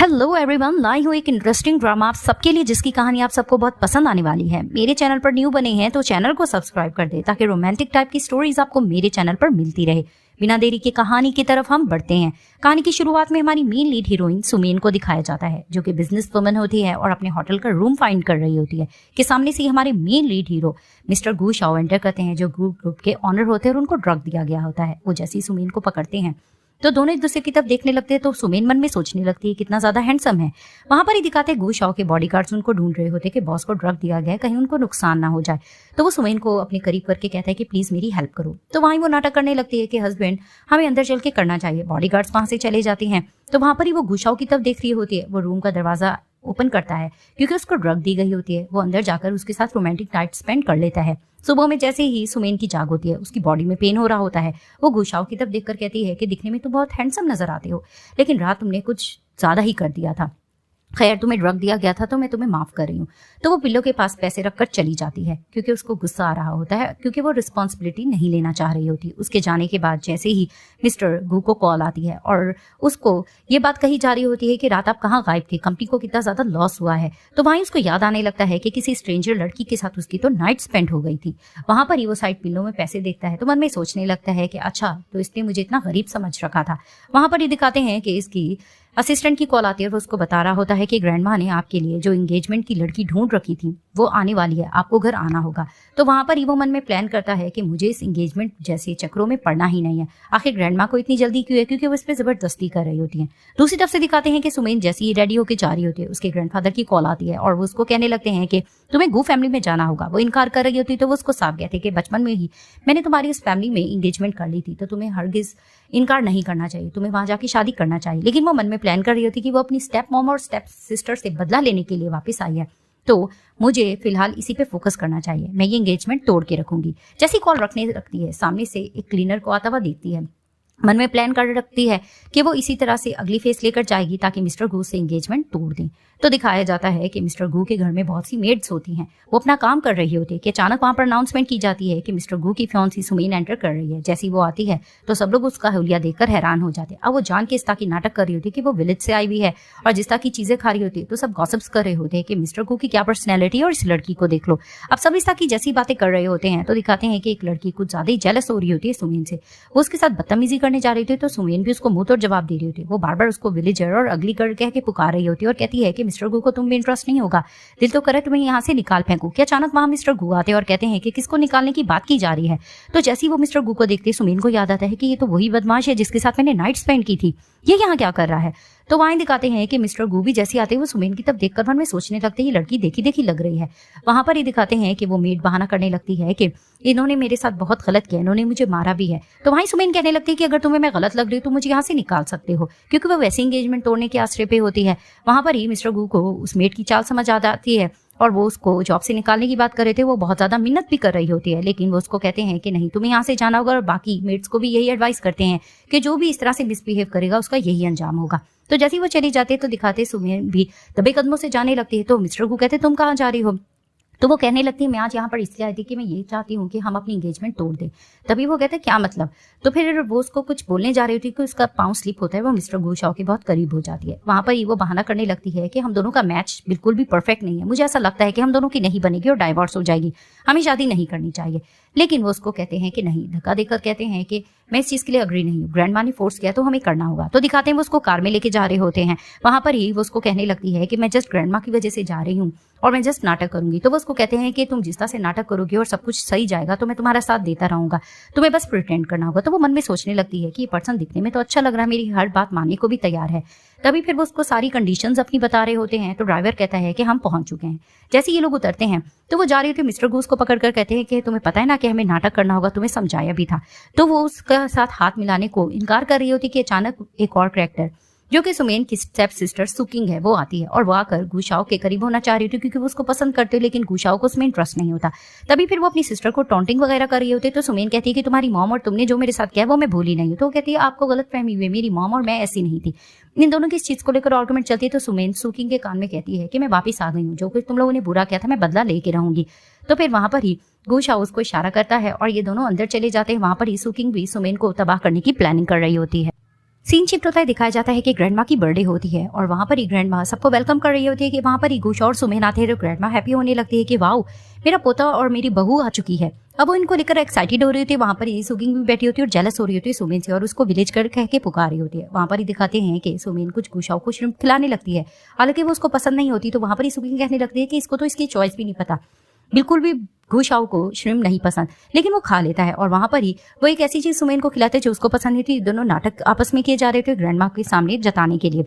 Hello everyone, लाई हूँ एक interesting drama आप सबके लिए जिसकी कहानी आप सबको बहुत पसंद आने वाली है। मेरे चैनल पर न्यू बने हैं तो चैनल को सब्सक्राइब कर दे ताकि रोमांटिक टाइप की स्टोरीज आपको मेरे चैनल पर मिलती रहे। बिना देरी के कहानी की तरफ हम बढ़ते हैं। कहानी की शुरुआत में हमारी मेन लीड हीरोइन सुमेन को दिखाया जाता है, जो कि बिजनेस वुमन होती है और अपने होटल का रूम फाइंड कर रही होती है कि सामने से हमारे मेन लीड हीरो मिस्टर गू शाओ एंटर करते हैं, जो ग्रुप के ऑनर होते हैं और उनको ड्रग दिया गया होता है। वो जैसे ही सुमेन को पकड़ते हैं तो दोनों एक दूसरे की तरफ देखने लगते हैं, तो सुमेन मन में सोचने लगती है कितना ज्यादा हैंडसम है। वहां पर ही दिखाते गू शाओ के बॉडीगार्ड्स उनको ढूंढ रहे होते कि बॉस को ड्रग दिया गया है, कहीं उनको नुकसान ना हो जाए। तो वो सुमेन को अपने करीब करके कहता है कि प्लीज मेरी हेल्प करो। तो वहीं वो नाटक करने लगती है कि हस्बैंड हमें अंदर चल के करना चाहिए। बॉडीगार्ड्स वहां से चले जाते हैं तो वहां पर ही वो गू शाओ की तरफ देख रही होती है। वो रूम का दरवाजा ओपन करता है क्योंकि उसको ड्रग दी गई होती है। वो अंदर जाकर उसके साथ रोमांटिक नाइट स्पेंड कर लेता है। सुबह में जैसे ही सुमेन की जाग होती है, उसकी बॉडी में पेन हो रहा होता है। वो गू शाओ की तरफ देखकर कहती है कि दिखने में तो बहुत हैंडसम नजर आते हो, लेकिन रात तुमने कुछ ज्यादा ही कर दिया था। खैर, तुम्हें ड्रग दिया गया था तो मैं तुम्हें माफ कर रही हूँ। तो वो पिल्लो के पास पैसे रखकर चली जाती है क्योंकि उसको गुस्सा आ रहा होता है, क्योंकि वो रिस्पॉन्सिबिलिटी नहीं लेना चाह रही होती। उसके जाने के बाद जैसे ही मिस्टर गू को कॉल आती है और उसको ये बात कही जा रही होती है कि रात आप कहाँ गायब थे, कंपनी को कितना ज्यादा लॉस हुआ है। तो वहीं उसको याद आने लगता है कि किसी स्ट्रेंजर लड़की के साथ उसकी तो नाइट स्पेंड हो गई थी। वहां पर ही वो साइड पिल्लो में पैसे देखता है तो मन में सोचने लगता है कि अच्छा, तो इसने मुझे इतना गरीब समझ रखा था। वहां पर ही दिखाते हैं कि इसकी असिस्टेंट की कॉल आती है और उसको बता रहा होता है कि ग्रैंडमा ने आपके लिए जो एंगेजमेंट की लड़की ढूंढ रखी थी वो आने वाली है, आपको घर आना होगा। तो वहां पर ही वो मन में प्लान करता है कि मुझे इस एंगेजमेंट जैसे चक्रों में पड़ना ही नहीं है। आखिर ग्रैंडमा को इतनी जल्दी क्यों है, क्योंकि वो इस पर जबरदस्ती कर रही होती है। दूसरी तरफ से दिखाते हैं कि सुमेन जैसे ही रेडी होकर जा रही होती है, उसके ग्रैंडफादर की कॉल आती है और वो उसको कहने लगते हैं कि तुम्हें गू फैमिली में जाना होगा। वो इनकार कर रही होती तो वो उसको साफ कहते कि बचपन में ही मैंने तुम्हारी उस फैमिली में एंगेजमेंट कर ली थी, तो तुम्हें हरगिज इनकार नहीं करना चाहिए, तुम्हें वहां जाके शादी करना चाहिए। लेकिन वो मन में प्लान कर रही होती कि वो अपनी स्टेप मॉम और स्टेप सिस्टर से बदला लेने के लिए वापस आई है, तो मुझे फिलहाल इसी पे फोकस करना चाहिए। मैं ये एंगेजमेंट तोड़ के रखूंगी। जैसी कॉल रखने रखती है, सामने से एक क्लीनर को आता हुआ देखती है। मन में प्लान कर रखती है कि वो इसी तरह से अगली फेस लेकर जाएगी ताकि मिस्टर गू से एंगेजमेंट तोड़ दें। तो दिखाया जाता है कि मिस्टर गू के घर में बहुत सी मेड्स होती हैं, वो अपना काम कर रही होती है कि अचानक वहां पर अनाउंसमेंट की जाती है कि मिस्टर गू की फियांसी सुमेन एंटर कर रही है। जैसी वो आती है तो सब लोग उसका हुलिया देखकर हैरान हो जाते हैं। अब वो जान के इस तरह की नाटक कर रही होती है कि वो विलेज से आई हुई है और जिस तरह की चीजें खा रही होती है, तो सब गॉसिप्स कर रहे होते हैं कि मिस्टर गू की क्या पर्सनैलिटी है और इस लड़की को देख लो। अब सब इस तरह की जैसी बातें कर रहे होते हैं तो दिखाते हैं कि एक लड़की कुछ ज्यादा ही जेलस हो रही होती है सुमेन से। वो उसके साथ बदतमीजी करने जा रही थी तो सुमेन भी उसको मुंह तोड़ जवाब दे रही होती है। वो बार बार उसको विलेजर और अगली गर्ल कह के पुकार रही होती है और कहती है कि मिस्टर गू को तुम भी इंटरेस्ट नहीं होगा, दिल तो करे तुम्हें यहाँ से निकाल फेंकू। कि अचानक वहां मिस्टर गू आते हैं और कहते हैं कि किसको निकालने की बात की जा रही है। तो जैसे ही वो मिस्टर गू को देखते सुमेन को याद आता है कि ये तो वही बदमाश है जिसके साथ मैंने नाइट स्पेंड की थी, ये यहाँ क्या कर रहा है। तो वहीं दिखाते हैं कि मिस्टर गू भी जैसे आते हैं वो सुमेन की तरफ देखकर मन में सोचने लगते हैं ये लड़की देखी देखी लग रही है। वहां पर ही दिखाते हैं कि वो मेड बहाना करने लगती है कि इन्होंने मेरे साथ बहुत गलत किया, इन्होंने मुझे मारा भी है। तो वहीं सुमेन कहने लगती है कि अगर तुम्हें मैं गलत लग रही हूँ तो मुझे यहाँ से निकाल सकते हो, क्योंकि वो वैसे एंगेजमेंट तोड़ने के आश्रय पे होती है। वहां पर ही मिस्टर गू को उस मेड की चाल समझ आ जाती है और वो उसको जॉब से निकालने की बात कर रहे थे। वो बहुत ज्यादा मिन्नत भी कर रही होती है, लेकिन वो उसको कहते हैं कि नहीं, तुम्हें यहाँ से जाना होगा। और बाकी मेट्स को भी यही एडवाइस करते हैं कि जो भी इस तरह से मिसबिहेव करेगा उसका यही अंजाम होगा। तो जैसे ही वो चली जाती है तो दिखाते सुमेन भी दबे कदमों से जाने लगती है। तो मिस्टर गू कहते तुम कहाँ जा रही हो। तो वो कहने लगती है मैं आज यहाँ पर इसलिए आई थी कि मैं ये चाहती हूँ कि हम अपनी एंगेजमेंट तोड़ दें। तभी वो कहते हैं क्या मतलब। तो फिर वो उसको कुछ बोलने जा रही थी कि उसका पाँव स्लिप होता है, वो मिस्टर गू शाओ के बहुत करीब हो जाती है। वहां पर ही वो बहाना करने लगती है कि हम दोनों का मैच बिल्कुल भी परफेक्ट नहीं है, मुझे ऐसा लगता है कि हम दोनों की नहीं बनेगी और डाइवोर्स हो जाएगी, हमें शादी नहीं करनी चाहिए। लेकिन वो उसको कहते हैं कि नहीं, धक्का देकर कहते हैं कि मैं इस चीज के लिए अग्री नहीं हूँ, ग्रैंडमा ने फोर्स किया तो हमें करना होगा। तो दिखाते हैं वो उसको कार में लेके जा रहे होते हैं। वहां पर ही वो उसको कहने लगती है कि मैं जस्ट ग्रैंडमा की वजह से जा रही हूँ और मैं जस्ट नाटक करूंगी। तो वो उसको कहते हैं कि तुम जिस तरह से नाटक करोगे और सब कुछ सही जाएगा तो मैं तुम्हारा साथ देता रहूंगा, तुम्हें बस प्रिटेंड करना होगा। तो वो मन में सोचने लगती है कि ये पर्सन दिखने में तो अच्छा लग रहा है, मेरी हर बात मानने को भी तैयार है। तभी फिर वो उसको सारी कंडीशंस अपनी बता रहे होते हैं। तो ड्राइवर कहता है कि हम पहुंच चुके हैं। जैसे ये लोग उतरते हैं तो वो जा रही होती है, मिस्टर गूस को पकड़कर कहते हैं कि तुम्हें पता है ना कि हमें नाटक करना होगा, तुम्हें समझाया भी था। तो वो उसके साथ हाथ मिलाने को इनकार कर रही होती कि अचानक एक और कैरेक्टर जो कि सुमेन की स्टेप सिस्टर सुकिंग है वो आती है और वो आकर गू शाओ के करीब होना चाह रही थी क्योंकि वो उसको पसंद करते हो, लेकिन गू शाओ को उसमें इंटरेस्ट नहीं होता। तभी फिर वो अपनी सिस्टर को टॉन्टिंग वगैरह कर रही होती है। तो सुमेन कहती है कि तुम्हारी मॉम और तुमने जो मेरे साथ किया वो मैं भूली नहीं हूँ। तो वो कहती है आपको गलत फहमी हुई, मेरी मॉम और मैं ऐसी नहीं थी। इन दोनों की इस चीज को लेकर आर्गुमेंट चलती है। तो सुमेन सुकिंग के कान में कहती है कि मैं वापिस आ गई हूँ, जो कुछ तुम लोगों ने बुरा किया था मैं बदला लेके रहूंगी। तो फिर वहां पर ही गू शाओ उसको इशारा करता है और ये दोनों अंदर चले जाते हैं। वहां पर ही सुकिंग भी सुमेन को तबाह करने की प्लानिंग कर रही होती है। सीन शिफ्ट होता है, दिखाया जाता है कि ग्रैंडमा की बर्थडे होती है और वहाँ पर ही ग्रैंडमा सबको वेलकम कर रही होती है कि वहाँ पर ही गुश और सुमेन आते हैं। तो ग्रैंडमा हैप्पी होने लगती है कि वाओ, मेरा पोता और मेरी बहू आ चुकी है। अब वो इनको लेकर एक्साइटेड हो रही होती है। वहाँ पर ही सुगिंग भी बैठी होती है और जेलस हो रही होती है सुमेन से और उसको विलेज कर कह के पुकार रही होती है। वहाँ पर ही दिखाते हैं कि सुमेन कुछ गुशाओं को श्रिम्प खिलाने लगती है, हालांकि वो उसको पसंद नहीं होती। तो वहाँ पर ही सुगिंग कहने लगती है कि इसको तो इसकी चॉइस भी नहीं पता, बिल्कुल भी घुशाओ को श्रिम्प नहीं पसंद, लेकिन वो खा लेता है। और वहां पर ही वो एक ऐसी चीज सुमेन को खिलाते हैं जो उसको पसंद नहीं थी। दोनों नाटक आपस में किए जा रहे थे ग्रैंडमा के सामने जताने के लिए।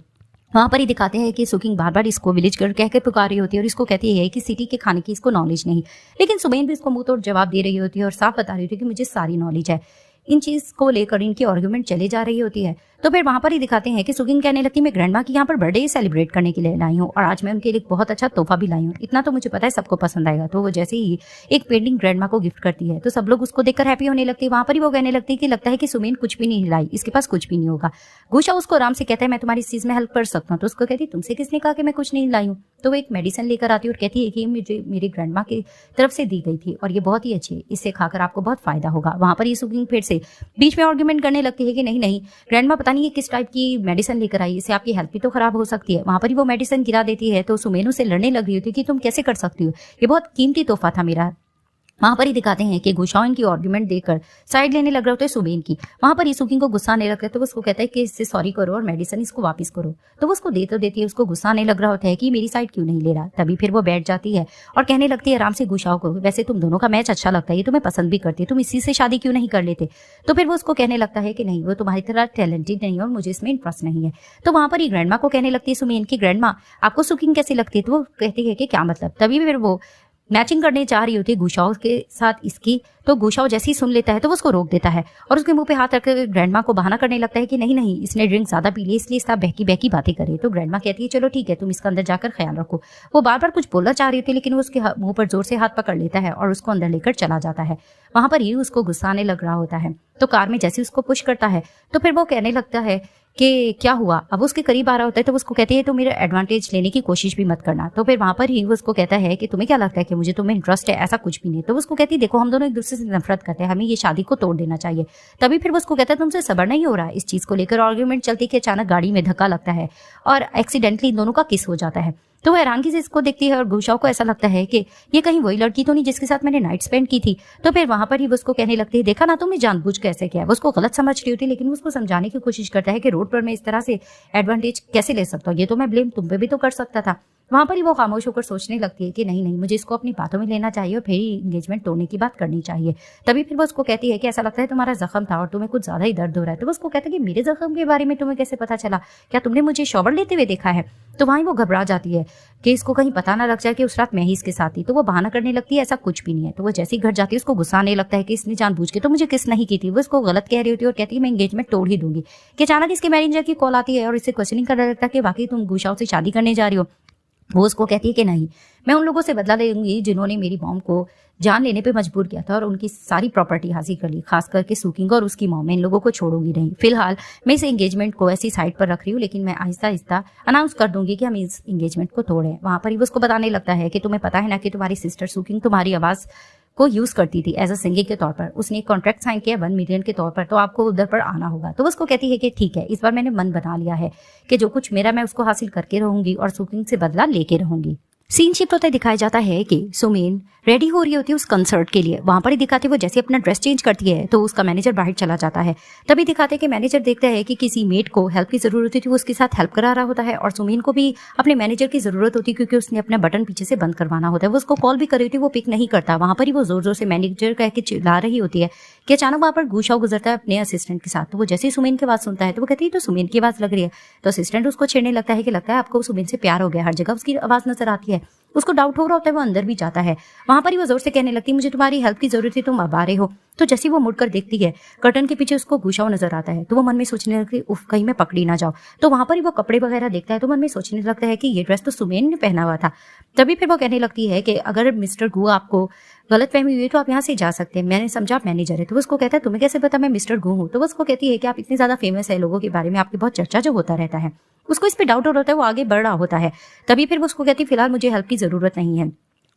वहां पर ही दिखाते हैं कि सुकिंग बार बार इसको विलेज कर कह के पुकार रही होती है और इसको कहती है कि सिटी के खाने की इसको नॉलेज नहीं, लेकिन सुमेन भी इसको मुंह तोड़ जवाब दे रही होती है और साफ बता रही होती है कि मुझे सारी नॉलेज है। इन चीज को लेकर इनकी आर्गुमेंट चले जा रही होती है। तो फिर वहां पर ही दिखाते हैं कि सुगिंग कहने लगती है मैं ग्रैंडमा की यहाँ पर बर्थडे सेलिब्रेट करने के लिए लाई हूँ और आज मैं उनके लिए बहुत अच्छा तोहफा भी लाई हूँ, इतना तो मुझे पता है सबको पसंद आएगा। तो वो जैसे ही एक पेंटिंग ग्रैंडमा को गिफ्ट करती है तो सब लोग उसको देखकर हैप्पी होने लगती है। वहां पर ही वो कहने लगती है कि लगता है कि सुमेन कुछ भी नहीं लाई, इसके पास कुछ भी नहीं होगा। घुशा उसको आराम से कहता है मैं तुम्हारी इस चीज में हेल्प कर सकता हूँ। तो उसको कहती है तुमसे किसने कहा कि मैं कुछ नहीं लाई हूँ। तो वो एक मेडिसिन लेकर आती है और कहती है कि मुझे मेरी ग्रैंडमा की तरफ से दी गई थी और ये बहुत ही अच्छी है, इससे खाकर आपको बहुत फायदा होगा। वहां पर ये सुगिंग फिर से बीच में आर्गुमेंट करने लगती है कि नहीं नहीं, ग्रैंडमा पता नहीं ये किस टाइप की मेडिसिन लेकर आई, इससे आपकी हेल्थ भी तो खराब हो सकती है। वहां पर ही वो मेडिसिन गिरा देती है। तो सुमेन से लड़ने लग रही होती है कि तुम कैसे कर सकती हो, ये बहुत कीमती तोहफा था मेरा। वहां पर ही दिखाते हैं कि गुशाओ इनकी आर्गुमेंट देकर साइड लेने लग रहा होता है सुमेन की। वहां पर ही सुकिंग को गुस्सा आने लगता है तो वो उसको कहता है कि इससे सॉरी करो और मेडिसिन इसको वापस करो। तो वो उसको दे तो देती है, उसको गुस्सा आने लग रहा होता है कि मेरी साइड क्यों नहीं ले रहा। तभी फिर वो बैठ जाती है और कहने लगती है आराम से गुशाओ को, वैसे तुम दोनों का मैच अच्छा लगता है, ये तुम्हें पसंद भी करती है, तुम इसी से शादी क्यों नहीं कर लेते। तो फिर वो उसको कहने लगता है कि नहीं, वो तुम्हारी तरह टैलेंटेड नहीं है और मुझे इसमें इंटरेस्ट नहीं है। तो वहां पर ही ग्रैंडमा को कहने लगती है सुमेन की ग्रैंडमा आपको सुकिंग कैसी लगती है। तो वो कहती है कि क्या मतलब। तभी फिर वो मैचिंग करने चाह रही होती है गुशाओ के साथ इसकी। तो गुशाओ जैसे ही सुन लेता है तो वो उसको रोक देता है और उसके मुंह पे हाथ रखकर ग्रैंडमा को बहाना करने लगता है कि नहीं नहीं, इसने ड्रिंक ज्यादा पी ली इसलिए इसका बहकी बहकी बातें करे। तो ग्रैंडमा कहती है चलो ठीक है, तुम इसका अंदर जाकर ख्याल रखो। वो बार बार कुछ बोलना चाह रही थी लेकिन वो उसके मुंह पर जोर से हाथ पकड़ लेता है और उसको अंदर लेकर चला जाता है। वहां पर ही उसको गुस्सा आने लग रहा होता है। तो कार में जैसे उसको पुश करता है तो फिर वो कहने लगता है कि क्या हुआ। अब उसके करीब आ रहा होता है तो उसको कहती है तो मेरा एडवांटेज लेने की कोशिश भी मत करना। तो फिर वहां पर ही वो उसको कहता है कि तुम्हें क्या लगता है कि मुझे तुम्हें इंटरेस्ट है, ऐसा कुछ भी नहीं। तो उसको कहती है देखो हम दोनों एक दूसरे से नफरत करते हैं, हमें ये शादी को तोड़ देना चाहिए। तभी फिर वो उसको कहता है तुमसे सब्र नहीं हो रहा। इस चीज को लेकर आर्ग्यूमेंट चलती कि अचानक गाड़ी में धक्का लगता है और एक्सीडेंटली इन दोनों का किस हो जाता है। तो वो हैरानगी से इसको देखती है और गुशाओ को ऐसा लगता है कि ये कहीं वही लड़की तो नहीं जिसके साथ मैंने नाइट स्पेंड की थी। तो फिर वहां पर ही वो उसको कहने लगती है देखा ना तुमने जानबूझ के ऐसे किया। वो उसको गलत समझ रही होती है लेकिन वो उसको समझाने की कोशिश करता है कि रोड पर मैं इस तरह से एडवांटेज कैसे ले सकता हूँ, ये तो मैं ब्लेम तुम पे भी तो कर सकता था। वहां पर ही वो खामोश होकर सोचने लगती है कि नहीं नहीं, मुझे इसको अपनी बातों में लेना चाहिए और फिर ही एंगेजमेंट तोड़ने की बात करनी चाहिए। तभी फिर वो उसको कहती है कि ऐसा लगता है तुम्हारा जख्म था और तुम्हें कुछ ज्यादा ही दर्द हो रहा है। तो वो उसको कहता है कि मेरे जख्म के बारे में तुम्हें कैसे पता चला, क्या तुमने मुझे शॉवर लेते हुए देखा है। तो वहीं वो घबरा जाती है कि इसको कहीं पता ना लग जाए कि उस रात मैं ही इसके साथ थी। तो वो बहाना करने लगती है ऐसा कुछ भी नहीं है। तो वो जैसे ही घर जाती है उसको गुस्सा आने लगता है कि इसने जानबूझ के तो मुझे किस नहीं की थी। वो इसको गलत कह रही होती है और कहती है मैं एंगेजमेंट तोड़ ही दूंगी। कि अचानक इसके मैनेजर की कॉल आती है और इससे क्वेश्चनिंग करने लगता है कि वाकई तुम गुशाओ से शादी करने जा रही हो। वो उसको कहती है कि नहीं, मैं उन लोगों से बदला लेंगी जिन्होंने मेरी मॉम को जान लेने पे मजबूर किया था और उनकी सारी प्रॉपर्टी हासिल कर ली, खास करके सुकिंग और उसकी मॉम। मैं इन लोगों को छोड़ूंगी नहीं। फिलहाल मैं इस एंगेजमेंट को ऐसी साइड पर रख रही हूँ लेकिन मैं आहिस्ता आहिस्ता अनाउंस कर दूंगी कि हम इस एंगेजमेंट को तोड़े। वहां पर ही वो उसको बताने लगता है कि तुम्हें पता है ना कि तुम्हारी सिस्टर सुकिंग तुम्हारी आवाज को यूज करती थी एज अ सिंगिंग के तौर पर। उसने एक कॉन्ट्रैक्ट साइन किया 1 मिलियन के तौर पर, तो आपको उधर पर आना होगा। तो वो उसको कहती है कि ठीक है, इस बार मैंने मन बना लिया है कि जो कुछ मेरा मैं उसको हासिल करके रहूंगी और सुकिंग से बदला लेके रहूंगी। सीन शिफ्ट होता है, दिखाया जाता है कि सुमेन रेडी हो रही होती है उस कंसर्ट के लिए। वहां पर ही दिखाते वो जैसे अपना ड्रेस चेंज करती है तो उसका मैनेजर बाहर चला जाता है। तभी दिखाते कि मैनेजर देखता है कि किसी मेट को हेल्प की जरूरत होती है, वो उसके साथ हेल्प करा रहा होता है और सुमेन को भी अपने मैनेजर की जरूरत होती है क्योंकि उसने अपना बटन पीछे से बंद करवाना होता है। वो उसको कॉल भी कर रही होती है, वो पिक नहीं करता। वहां पर ही वो जोर जोर से मैनेजर कह के चिल्ला रही होती है कि अचानक वहां पर गुशाओ गुजरता है अपने असिस्टेंट के साथ। तो वो जैसे ही सुमेन की आवाज सुनता है तो वो कहती है तो सुमेन की आवाज लग रही है। तो असिस्टेंट उसको छेड़ने लगता है कि लगता है आपको सुमेन से प्यार हो गया, हर जगह उसकी आवाज नजर आती है। उसको डाउट हो रहा होता है, वो अंदर भी जाता है। वहां पर ही वो जोर से कहने लगती है मुझे तुम्हारी हेल्प की जरूरत है, तुम अब आ रहे हो। तो जैसे वो मुड़कर देखती है कर्टन के पीछे उसको गुशाओ नजर आता है तो वो मन में सोचने लगती है उफ कहीं मैं पकड़ी ना जाओ। तो वहां पर ही वो कपड़े वगैरह देखता है तो मन में सोचने लगता है कि ये ड्रेस तो सुमेन ने पहना हुआ था। तभी फिर वो कहने लगती है कि अगर मिस्टर गु आपको गलतफहमी हुई तो आप यहाँ से जा सकते हैं, मैंने समझा आप मैनेजर है। तो उसको कहता है तुम्हें कैसे पता मैं मिस्टर गु हूँ। तो वो उसको कहती है कि आप इतनी ज्यादा फेमस है, लोगों के बारे में आपकी बहुत चर्चा जो होता रहता है। उसको इस पे डाउट हो रहा होता है, वो आगे बढ़ रहा होता है। तभी फिर वो उसको कहती है फिलहाल मुझे हेल्प की जरूरत नहीं है,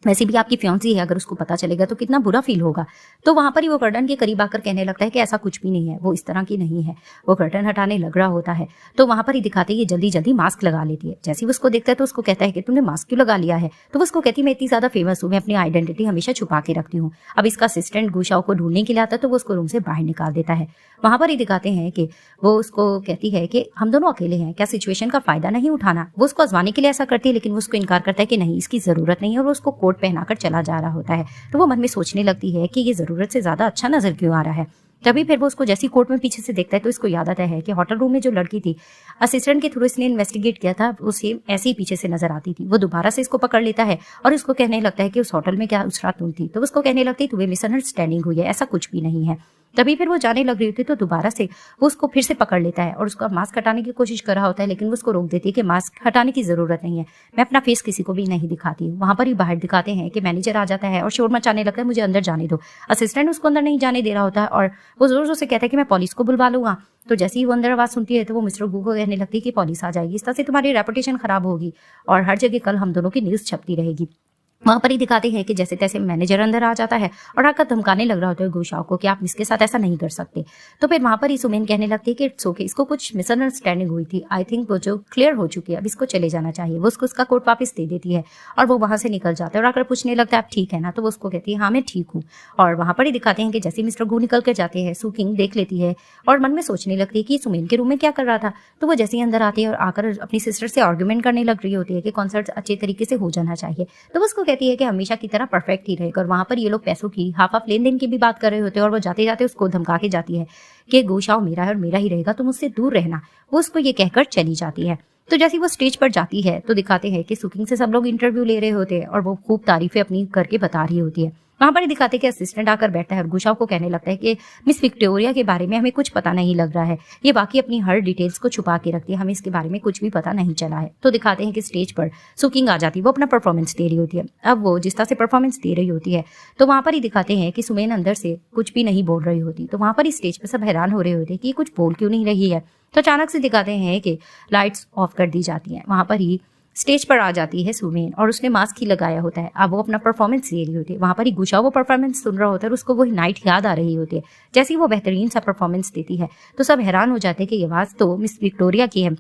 वैसे भी आपकी फियांसी है, अगर उसको पता चलेगा तो कितना बुरा फील होगा। तो वहां पर ही वो कर्टन के करीब आकर कहने लगता है कि ऐसा कुछ भी नहीं है, वो इस तरह की नहीं है। वो कर्टन हटाने लग रहा होता है तो वहां पर ही दिखाते ही जल्दी जल्दी मास्क लगा लेती है। जैसे ही उसको देखता है तो उसको कहता है कि तुमने मास्क क्यों लगा लिया है? तो वो उसको कहती है मैं इतनी ज्यादा फेमस हूँ, मैं अपनी आइडेंटिटी हमेशा छुपा के रखती हूँ। अब इसका असिस्टेंट गुशाओ को ढूंढने के लिए आता है तो वो उसको रूम से बाहर निकाल देता है। वहां पर ही दिखाते हैं कि वो उसको कहती है कि हम दोनों अकेले हैं, क्या सिचुएशन का फायदा नहीं उठाना? वो उसको आजमाने के लिए ऐसा करती है, लेकिन वो उसको इनकार करता है कि नहीं, इसकी जरूरत नहीं है, और वो उसको कोट पहनाकर चला जा रहा होता है। तो वो मन में सोचने लगती है कि ये जरूरत से ज्यादा अच्छा नजर क्यों आ रहा है। तभी फिर वो उसको जैसी कोर्ट में पीछे से देखता है तो इसको याद आता है कि होटल रूम में जो लड़की थी, असिस्टेंट के थ्रू इसने इन्वेस्टिगेट किया था, वो सेम ऐसे ही पीछे से नजर आती थी। वो दोबारा से इसको पकड़ लेता है और इसको कहने लगता है कि उस होटल में क्या उस रात तुम थी? तो उसको कहने लगती है तुम्हें मिसअंडरस्टैंडिंग हुई है, ऐसा कुछ भी नहीं है। तभी फिर वो जाने लग रही होती तो दोबारा से वो उसको फिर से पकड़ लेता है और उसका मास्क हटाने की कोशिश कर रहा होता है, लेकिन वो उसको रोक देती है कि मास्क हटाने की जरूरत नहीं है, मैं अपना फेस किसी को भी नहीं दिखाती। वहां पर ही बाहर दिखाते हैं कि मैनेजर आ जाता है और शोर मचाने लगता है मुझे अंदर जाने दो। असिस्टेंट उसको अंदर नहीं जाने दे रहा होता है और वो जोर जोर से कहता है कि मैं पुलिस को बुलवा लूंगा। तो जैसे ही वो अंदर आवाज सुनती है तो वो मिस्टर गू को कहने लगती है कि पुलिस आ जाएगी, इस तरह से तुम्हारी रेपुटेशन खराब होगी और हर जगह कल हम दोनों की न्यूज छपती रहेगी। वहां पर ही दिखाते हैं कि जैसे तैसे मैनेजर अंदर आ जाता है और आकर धमकाने लग रहा होता है गुशाओ को कि आप इसके साथ ऐसा नहीं कर सकते। तो फिर वहां पर ही सुमेन कहने लगती है कि इट्स ओके, इसको कुछ मिसअंडरस्टैंडिंग हुई थी, आई थिंक वो जो क्लियर हो चुकी है, अब इसको चले जाना चाहिए। वो उसको उसका कोट वापस दे देती है और वो वहां से निकल जाता है और आकर पूछने लगता है आप ठीक है ना? तो वो उसको कहती है हाँ मैं ठीक हूँ। और वहां पर ही दिखाते हैं कि जैसे मिस्टर गू निकल कर जाते हैं, सुकिंग देख लेती है और मन में सोचने लगती है कि सुमेन के रूम में क्या कर रहा था। तो वो जैसे ही अंदर आती है और आकर अपनी सिस्टर से आर्ग्यूमेंट करने लग रही होती है कि कॉन्सर्ट अच्छे तरीके से हो जाना चाहिए। तो वो उसको कहती है कि हमेशा की तरह परफेक्ट ही रहेगा। और वहां पर ये लोग पैसों की हाफ लेन देन की भी बात कर रहे होते हैं और वो जाते जाते उसको धमका के जाती है कि गुशाओ मेरा है और मेरा ही रहेगा, तुम उससे दूर रहना। वो उसको ये कहकर चली जाती है। तो जैसे वो स्टेज पर जाती है तो दिखाते हैं कि सुकिंग से सब लोग इंटरव्यू ले रहे होते हैं और वो खूब तारीफें अपनी करके बता रही होती है। वहां पर ही दिखाते कि असिस्टेंट आकर बैठता है और गुशाओ को कहने लगता है कि मिस विक्टोरिया के बारे में हमें कुछ पता नहीं लग रहा है, ये बाकी अपनी हर डिटेल्स को छुपा के रखती है, हमें इसके बारे में कुछ भी पता नहीं चला है। तो दिखाते हैं कि स्टेज पर सुकिंग आ जाती है, वो अपना परफॉर्मेंस दे रही होती है। अब वो जिस तरह से परफॉर्मेंस दे रही होती है तो वहां पर ही दिखाते हैं कि सुमेन अंदर से कुछ भी नहीं बोल रही होती। तो वहां पर ही स्टेज पर सब हैरान हो रहे होते हैं कि ये कुछ बोल क्यों नहीं रही है। तो अचानक से दिखाते हैं कि लाइट्स ऑफ कर दी जाती हैं। वहां पर ही स्टेज पर आ जाती है सुमेन और उसने मास्क ही लगाया होता है। अब वो अपना परफॉर्मेंस दे रही होती है। वहां पर ही गुशाओ वो परफॉर्मेंस सुन रहा होता है और उसको वो नाइट याद आ रही होती है। जैसे ही वो बेहतरीन सा परफॉर्मेंस देती है तो सब हैरान हो जाते हैं कि ये आवाज तो मिस विक्टोरिया की है।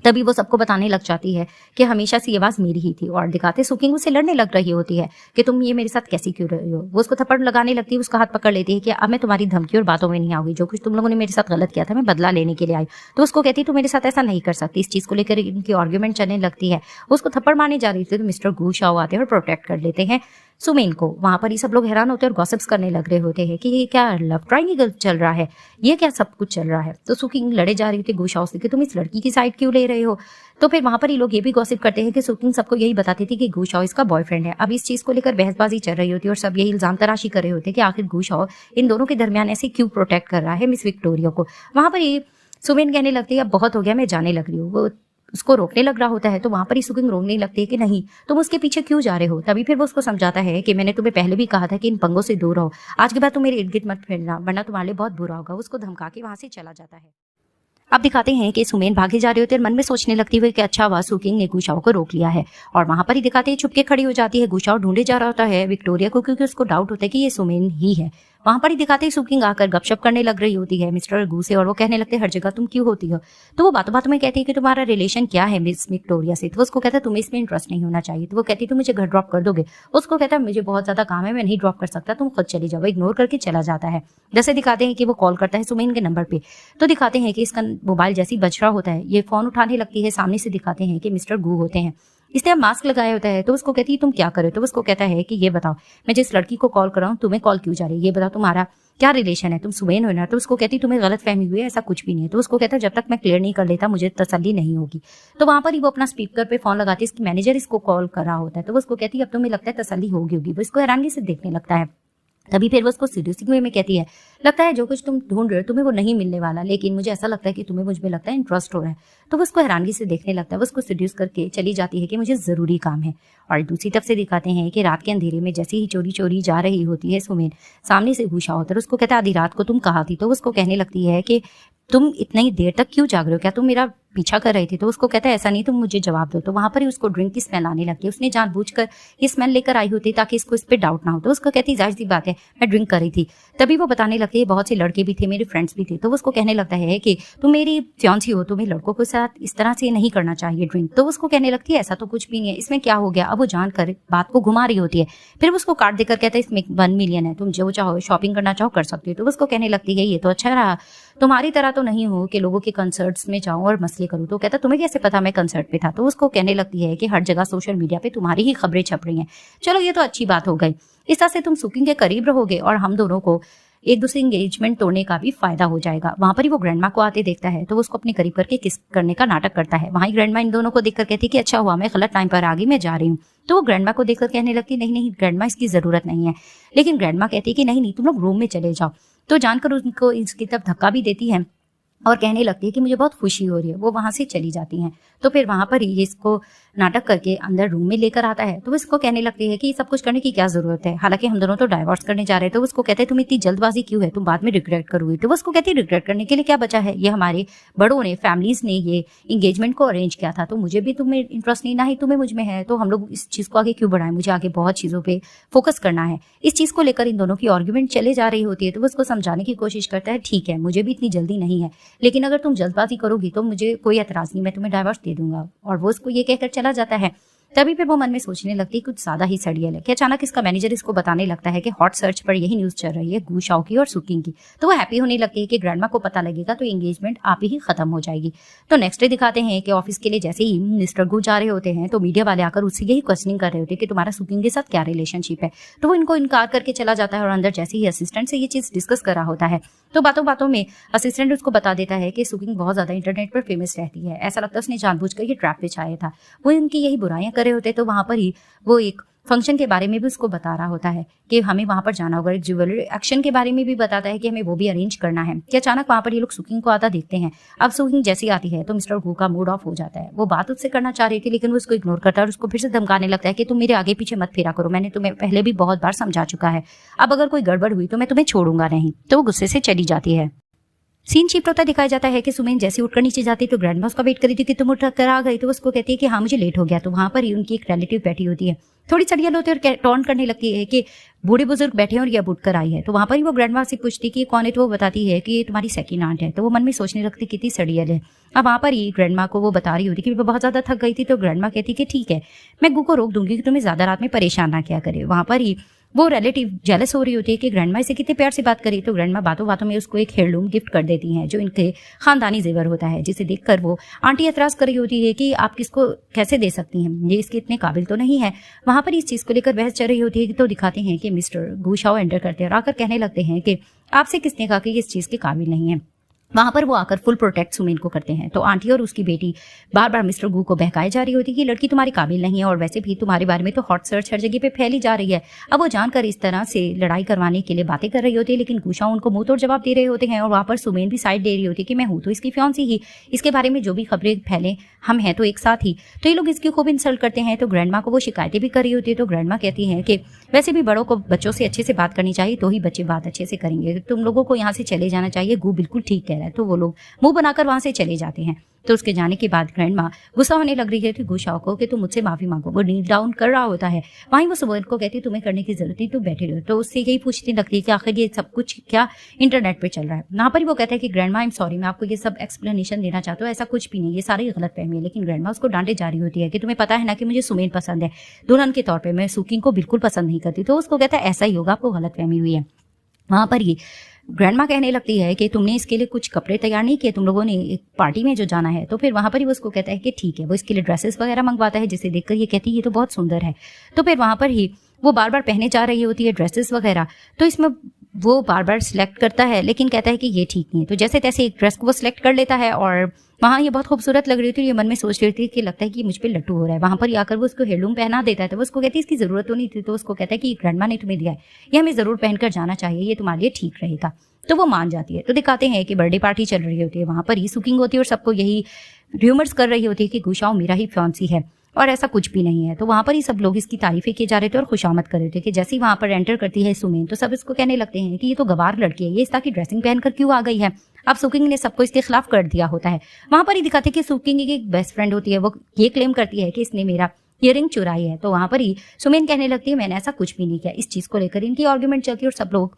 तभी वो सबको बताने लग जाती है कि हमेशा से ये आवाज मेरी ही थी और दिखाते सुकिंग उससे लड़ने लग रही होती है कि तुम ये मेरे साथ कैसी क्यों रही हो। वो उसको थप्पड़ लगाने लगती है, उसका हाथ पकड़ लेती है कि अब मैं तुम्हारी धमकी और बातों में नहीं आऊंगी, जो कुछ तुम लोगों ने मेरे साथ गलत किया था मैं बदला लेने के लिए आई। तो उसको कहती है तू मेरे साथ ऐसा नहीं कर सकती। इस चीज को लेकर इनकी आर्ग्यूमेंट चलने लगती है। उसको थप्पड़ मारने जा रही थी तो मिस्टर गुशाओ आते हैं और प्रोटेक्ट कर लेते हैं सुमेन को। वहां पर ही सब लोग हैरान होते हैं और गॉसिप्स करने लग रहे होते हैं कि ये क्या लव ट्रायंगल चल रहा है, ये क्या सब कुछ चल रहा है। तो सुकिंग लड़े जा रही थी गुशाओ से कि तुम इस लड़की की साइड क्यों ले रहे हो। तो फिर वहां पर ही लोग ये भी गॉसिप करते हैं कि सुकिंग सबको यही बताती थी कि गुशाओ इसका बॉयफ्रेंड है। अब इस चीज को लेकर बहसबाजी चल रही होती है और सब यही इल्जाम तराशी कर रहे होते हैं कि आखिर गुशाओ इन दोनों के दरमियान ऐसे क्यों प्रोटेक्ट कर रहा है मिस विक्टोरिया को। वहां पर ही सुमेन कहने लगती है अब बहुत हो गया, मैं जाने लग रही हूँ। वो उसको रोकने लग रहा होता है तो वहां पर ही सुकिंग रोकने लगती है कि नहीं तुम उसके पीछे क्यों जा रहे हो। तभी फिर वो उसको समझाता है कि मैंने तुम्हें पहले भी कहा था कि इन पंगों से दूर रहो, आज के बाद तुम मेरे इर्द गिर्द मत फिरना वरना तुम्हारे लिए बहुत बुरा होगा। उसको धमका के वहां से चला जाता है। अब दिखाते हैं कि सुमेन भागे जा रही होती है और मन में सोचने लगती है कि अच्छा हुआ सुकिंग ने गुशाओ को रोक लिया है। और वहां पर ही दिखाते हैं छुपके खड़ी हो जाती है। गुशाओ ढूंढे जा रहा होता है विक्टोरिया को क्योंकि उसको डाउट होता है कि ये सुमेन ही है। वहां पर ही दिखाते हैं सुकिंग आकर गपशप करने लग रही होती है मिस्टर गू से और वो कहने लगते हैं हर जगह तुम क्यों होती हो। तो वो बातों बातों में कहती है कि तुम्हारा रिलेशन क्या है मिस विक्टोरिया से। तो उसको कहता है तुम्हें इसमें इंटरेस्ट नहीं होना चाहिए। तो वो कहती है तुम मुझे घर ड्रॉप कर दोगे। उसको कहता है मुझे बहुत ज्यादा काम है, मैं नहीं ड्रॉप कर सकता, तुम खुद चली जाओ। इग्नोर करके चला जाता है। जैसे दिखाते हैं कि वो कॉल करता है सुमेन के नंबर पे। तो दिखाते हैं कि इसका मोबाइल जैसे ही बज रहा होता है ये फोन उठाने लगती है। सामने से दिखाते हैं कि मिस्टर गू होते हैं। इसने अब मास्क लगाया होता है। तो उसको कहती है तुम क्या करे। तो उसको कहता है कि ये बताओ मैं जिस लड़की को कॉल कर रहा हूँ तुम्हें कॉल क्यों जा रही है, ये बताओ तुम्हारा क्या रिलेशन है, तुम सुमेन हो ना। तो उसको कहती तुम्हें गलत फहमी हुई है, ऐसा कुछ भी नहीं है। तो उसको कहता है जब तक मैं क्लियर नहीं कर लेता मुझे तसल्ली नहीं होगी। तो वहां पर ही वो अपना स्पीकर पे फोन लगाती है, इसकी मैनेजर इसको कॉल कर रहा होता है। तो वो उसको कहती है अब तुम्हें लगता है तसल्ली होगी। वो इसको हैरानी से देखने लगता है। तभी फिर वो उसको सीरियसली वे में कहती है लगता है जो कुछ तुम ढूंढ रहे हो तुम्हें वो नहीं मिलने वाला, लेकिन मुझे ऐसा लगता है कि तुम्हें मुझ में लगता है इंटरेस्ट हो रहा है। तो वो उसको हैरानगी से देखने लगता है। वो उसको सीड्यूस करके चली जाती है कि मुझे जरूरी काम है। और दूसरी तरफ से दिखाते हैं कि रात के अंधेरे में जैसे ही चोरी चोरी जा रही होती है सुमेन, सामने से गुशाओ होता है। उसको कहता है आधी रात को तुम कहाँ थी। तो उसको कहने लगती है कि तुम इतनी देर तक क्यों जाग रहे हो, क्या तुम मेरा पीछा कर रही थी? तो उसको कहता है ऐसा नहीं, तुम मुझे जवाब दो। तो वहां पर ही उसको ड्रिंक की स्मेल आने लगती है। उसने जानबूझकर ये स्मेल लेकर आई होती ताकि इसको इस पे डाउट ना हो। तो उसको कहती जाहिर सी बात है मैं ड्रिंक कर रही थी। तभी वो बताने लगती है बहुत से लड़के भी थे, मेरे फ्रेंड्स भी थे। तो उसको कहने लगता है कि तुम मेरी फियांसी हो, तुम्हें लड़कों के साथ इस तरह से नहीं करना चाहिए ड्रिंक। तो उसको कहने लगती है ऐसा तो कुछ भी नहीं है, इसमें क्या हो गया। अब वो जानकर बात को घुमा रही होती है। फिर उसको काट देकर कहता है इसमें 1 मिलियन है, तुम जो चाहो शॉपिंग करना चाहो कर सकती हो। तो उसको कहने लगती है ये तो अच्छा रहा, तुम्हारी तरह तो नहीं हो कि लोगों के कंसर्ट्स में जाऊं और मसले करूं। तो कहता तुम्हें कैसे पता मैं कंसर्ट पे था? तो उसको कहने लगती है कि हर जगह सोशल मीडिया पे तुम्हारी ही खबरें छप रही हैं। चलो ये तो अच्छी बात हो गई, इस तरह से तुम सुकिंग के करीब रहोगे और हम दोनों को एक दूसरे एंगेजमेंट तोड़ने का भी फायदा हो जाएगा। वहां पर ही वो ग्रैंडमा को आते देखता है तो वो उसको अपने करीब करके किस करने का नाटक करता है। वहीं ग्रैंडमा इन दोनों को देखकर कहती है कि अच्छा हुआ मैं गलत टाइम पर आ गई, मैं जा रही हूँ। तो वो ग्रैंडमा को देखकर कहने लगती नहीं नहीं ग्रैंडमा इसकी जरूरत नहीं है। लेकिन ग्रैंडमा कहती है कि नहीं नहीं तुम लोग रूम में चले जाओ। तो जानकर उनको इसकी तरफ धक्का भी देती है और कहने लगती है कि मुझे बहुत खुशी हो रही है। वो वहां से चली जाती हैं। तो फिर वहां पर ही इसको नाटक करके अंदर रूम में लेकर आता है। तो इसको कहने लगती है कि सब कुछ करने की क्या जरूरत है, हालांकि हम दोनों तो डाइवोर्स करने जा रहे हैं। तो उसको कहते हैं तुम इतनी जल्दबाजी क्यों है, तुम बाद में रिग्रेट करोगी। तो उसको कहती है रिग्रेट करने के लिए क्या बचा है, ये हमारे बड़ों ने फैमिलीज ने ये इंगेजमेंट को अरेंज किया था, तो मुझे भी तुम्हें इंटरेस्ट नहीं, ना ही तुम्हें मुझ में है, तो हम लोग इस चीज को आगे क्यों बढ़ाएं, मुझे आगे बहुत चीजों पे फोकस करना है। इस चीज को लेकर इन दोनों की आर्ग्यूमेंट चले जा रही होती है। तो वो उसको समझाने की कोशिश करता है ठीक है मुझे भी इतनी जल्दी नहीं है, लेकिन अगर तुम जल्दबाजी करोगी तो मुझे कोई एतराज नहीं, मैं तुम्हें डाइवोर्स दे दूंगा। और वो उसको ये कहकर चला जाता है। तभी फिर वो मन में सोचने लगती है कुछ ज्यादा ही सड़ियल है कि अचानक इसका मैनेजर इसको बताने लगता है कि हॉट सर्च पर यही न्यूज चल रही है गू शाओ की और सुकिंग की। तो वो हैप्पी होने लगती है कि ग्रैंडमा को पता लगेगा तो एंगेजमेंट आप ही खत्म हो जाएगी। तो नेक्स्ट डे दिखाते हैं कि ऑफिस के लिए जैसे ही मिस्टर गू जा रहे होते हैं तो मीडिया वाले आकर उससे यही क्वेश्चनिंग कर रहे होते हैं कि तुम्हारा सुकिंग के साथ क्या रिलेशनशिप है। तो वो इनको इनकार करके चला जाता है और अंदर जैसे ही असिस्टेंट से ये चीज डिस्कस कर रहा होता है तो बातों बातों में असिस्टेंट उसको बता देता है कि सुकिंग बहुत ज्यादा इंटरनेट पर फेमस रहती है, ऐसा लगता है उसने जानबूझकर ये ट्रैप बिछाया था। वो इनकी यही बुराइयां कर रहे होते तो वहां पर ही वो एक फंक्शन के बारे में भी उसको बता रहा होता है कि हमें वहां पर जाना होगा। एक ज्वेलरी एक्शन के बारे में भी बताता है कि हमें वो भी अरेंज करना है। कि अचानक वहां पर ये लोग सुकिंग को आता देखते हैं। अब सुकिंग जैसी आती है तो मिस्टर गू का मूड ऑफ हो जाता है। वो बात उससे करना चाह रही थी लेकिन वो उसको इग्नोर करता है और उसको फिर से धमकाने लगता है कि तुम मेरे आगे पीछे मत फेरा करो, मैंने तुम्हें पहले भी बहुत बार समझा चुका है, अब अगर कोई गड़बड़ हुई तो मैं तुम्हें छोड़ूंगा नहीं। तो वो गुस्से से चली जाती है। सीन शिफ्ट होता दिखाया जाता है कि सुमेन जैसे उठकर नीचे जाती तो ग्रैंडमा उसका वेट करी थी कि तुम उठ कर आ गई। तो उसको कहती है कि हाँ मुझे लेट हो गया। तो वहां पर ही उनकी एक रिलेटिव बैठी होती है, थोड़ी सड़ियल होती है और टॉन्ट करने लगती है कि बूढ़े बुजुर्ग बैठे हैं और ये अब उठकर आई है। तो वहां पर ही वो ग्रैंडमा से पूछती कि कौन है। तो वो बताती है कि ये तुम्हारी सेकंड आंट है। तो वो मन में सोचने लगती कितनी सड़ियल है। अब वहां पर ही ग्रैंडमा को वो बता रही होती कि वो बहुत ज्यादा थक गई थी। तो ग्रैंडमा कहती कि ठीक है मैं गू को रोक दूंगी कि तुम्हें ज्यादा रात में परेशान ना किया करे। वहां पर ही वो रिलेटिव जेलस हो रही होती है कि ग्रैंडमा इसे कितने प्यार से बात करी। तो ग्रैंडमा बातों बातों में उसको एक हेयरलूम गिफ्ट कर देती हैं जो इनके खानदानी जेवर होता है, जिसे देखकर वो आंटी एतराज कर रही होती है कि आप किसको कैसे दे सकती हैं, ये इसके इतने काबिल तो नहीं है। वहां पर इस चीज को लेकर बहस चल रही होती है। तो दिखाते हैं कि मिस्टर गू शाओ एंटर करते हैं और आकर कहने लगते हैं कि आपसे किसने कहा कि इस चीज के काबिल नहीं है। वहां पर वो आकर फुल प्रोटेक्ट सुमेन को करते हैं। तो आंटी और उसकी बेटी बार बार मिस्टर गू को बहकाई जा रही होती है कि लड़की तुम्हारी काबिल नहीं है और वैसे भी तुम्हारे बारे में तो हॉट सर्च हर जगह पे फैली जा रही है। अब वो जानकर इस तरह से लड़ाई करवाने के लिए बातें कर रही होती है लेकिन गूशाओ उनको मुंह तोड़ जवाब दे रहे होते हैं और वहां पर सुमेन भी साइड दे रही होती है कि मैं हूं तो इसकी फियांसी ही, इसके बारे में जो भी खबरें फैले हम हैं तो एक साथ ही। तो ये लोग इसकी खूब इंसल्ट करते हैं। तो ग्रैंडमा को वो शिकायतें भी कर रही होती है। तो ग्रैंडमा कहती है कि वैसे भी बड़ों को बच्चों से अच्छे से बात करनी चाहिए तो ही बच्चे बात अच्छे से करेंगे, तुम लोगों को यहाँ से चले जाना चाहिए, गू बिल्कुल ठीक कह रहा है। तो वो लोग मुंह बनाकर वहां से चले जाते हैं। तो उसके जाने के बाद ग्रैंडमा गुस्सा होने लग रही है कि गू शाओ को कि तुम मुझसे माफी मांगो। वो नील डाउन कर रहा होता है। वहीं वो सुमेन को कहती तुम्हें करने की जरूरत नहीं, तुम बैठे रहो। तो उससे यही पूछने लगती है कि आखिर ये सब कुछ क्या इंटरनेट पे चल रहा है। वहां पर ही वो कहता है कि ग्रैंडमा आई एम सॉरी, मैं आपको ये सब एक्सप्लेनेशन देना चाहता हूँ, ऐसा कुछ भी नहीं, ये सारी गलत फहमी है। लेकिन ग्रैंडमा उसको डांटे जा रही होती है कि तुम्हें पता है ना कि मुझे सुमेन पसंद है, दुल्हन के तौर पर मैं सुकिंग को बिल्कुल पसंद नहीं करती। तो उसको कहता है ऐसा ही होगा, आपको गलत फहमी हुई है। वहां पर ही ग्रैंडमा कहने लगती है कि तुमने इसके लिए कुछ कपड़े तैयार नहीं किए, तुम लोगों ने एक पार्टी में जो जाना है। तो फिर वहां पर ही वो उसको कहता है कि ठीक है। वो इसके लिए ड्रेसेस वगैरह मंगवाता है जिसे देखकर ये कहती है ये तो बहुत सुंदर है। तो फिर वहां पर ही वो बार बार पहने जा रही होती है ड्रेसेस वगैरह। तो इसमें वो बार बार सिलेक्ट करता है लेकिन कहता है कि ये ठीक नहीं है। तो जैसे तैसे एक ड्रेस को वो सिलेक्ट कर लेता है और वहाँ ये बहुत खूबसूरत लग रही थी। ये मन में सोच रही थी कि लगता है कि मुझ पे लट्टू हो रहा है। वहां पर आकर वो उसको हेयरलूम पहना देता है। तो वो उसको कहती है इसकी जरूरत तो नहीं थी। तो उसको कहता है कि ग्रैंडमा ने तुम्हें दिया है, ये हमें जरूर पहनकर जाना चाहिए, ये तुम्हारे लिए ठीक रहेगा। तो वो मान जाती है। तो दिखाते हैं कि बर्थडे पार्टी चल रही होती है, वहां पर ही सुकिंग होती है और सबको यही र्यूमर्स कर रही होती है कि गू शाओ मेरा ही फियांसी है और ऐसा कुछ भी नहीं है। तो वहां पर ही सब लोग इसकी तारीफें किए जा रहे थे और खुशामद कर रहे थे कि जैसे ही वहां पर एंटर करती है सुमेन तो सब इसको कहने लगते हैं कि ये तो गवार लड़की है, ये इस तरह की ड्रेसिंग पहनकर क्यों आ गई है। अब सुकिंग ने सबको इसके खिलाफ कर दिया होता है। वहां पर ही दिखाते कि सुकिंग की एक बेस्ट फ्रेंड होती है, वो ये क्लेम करती है कि इसने मेरा इयररिंग चुराई है। तो वहां पर ही सुमेन कहने लगती है मैंने ऐसा कुछ भी नहीं किया। इस चीज को लेकर इनकी आर्ग्यूमेंट चलती है और सब लोग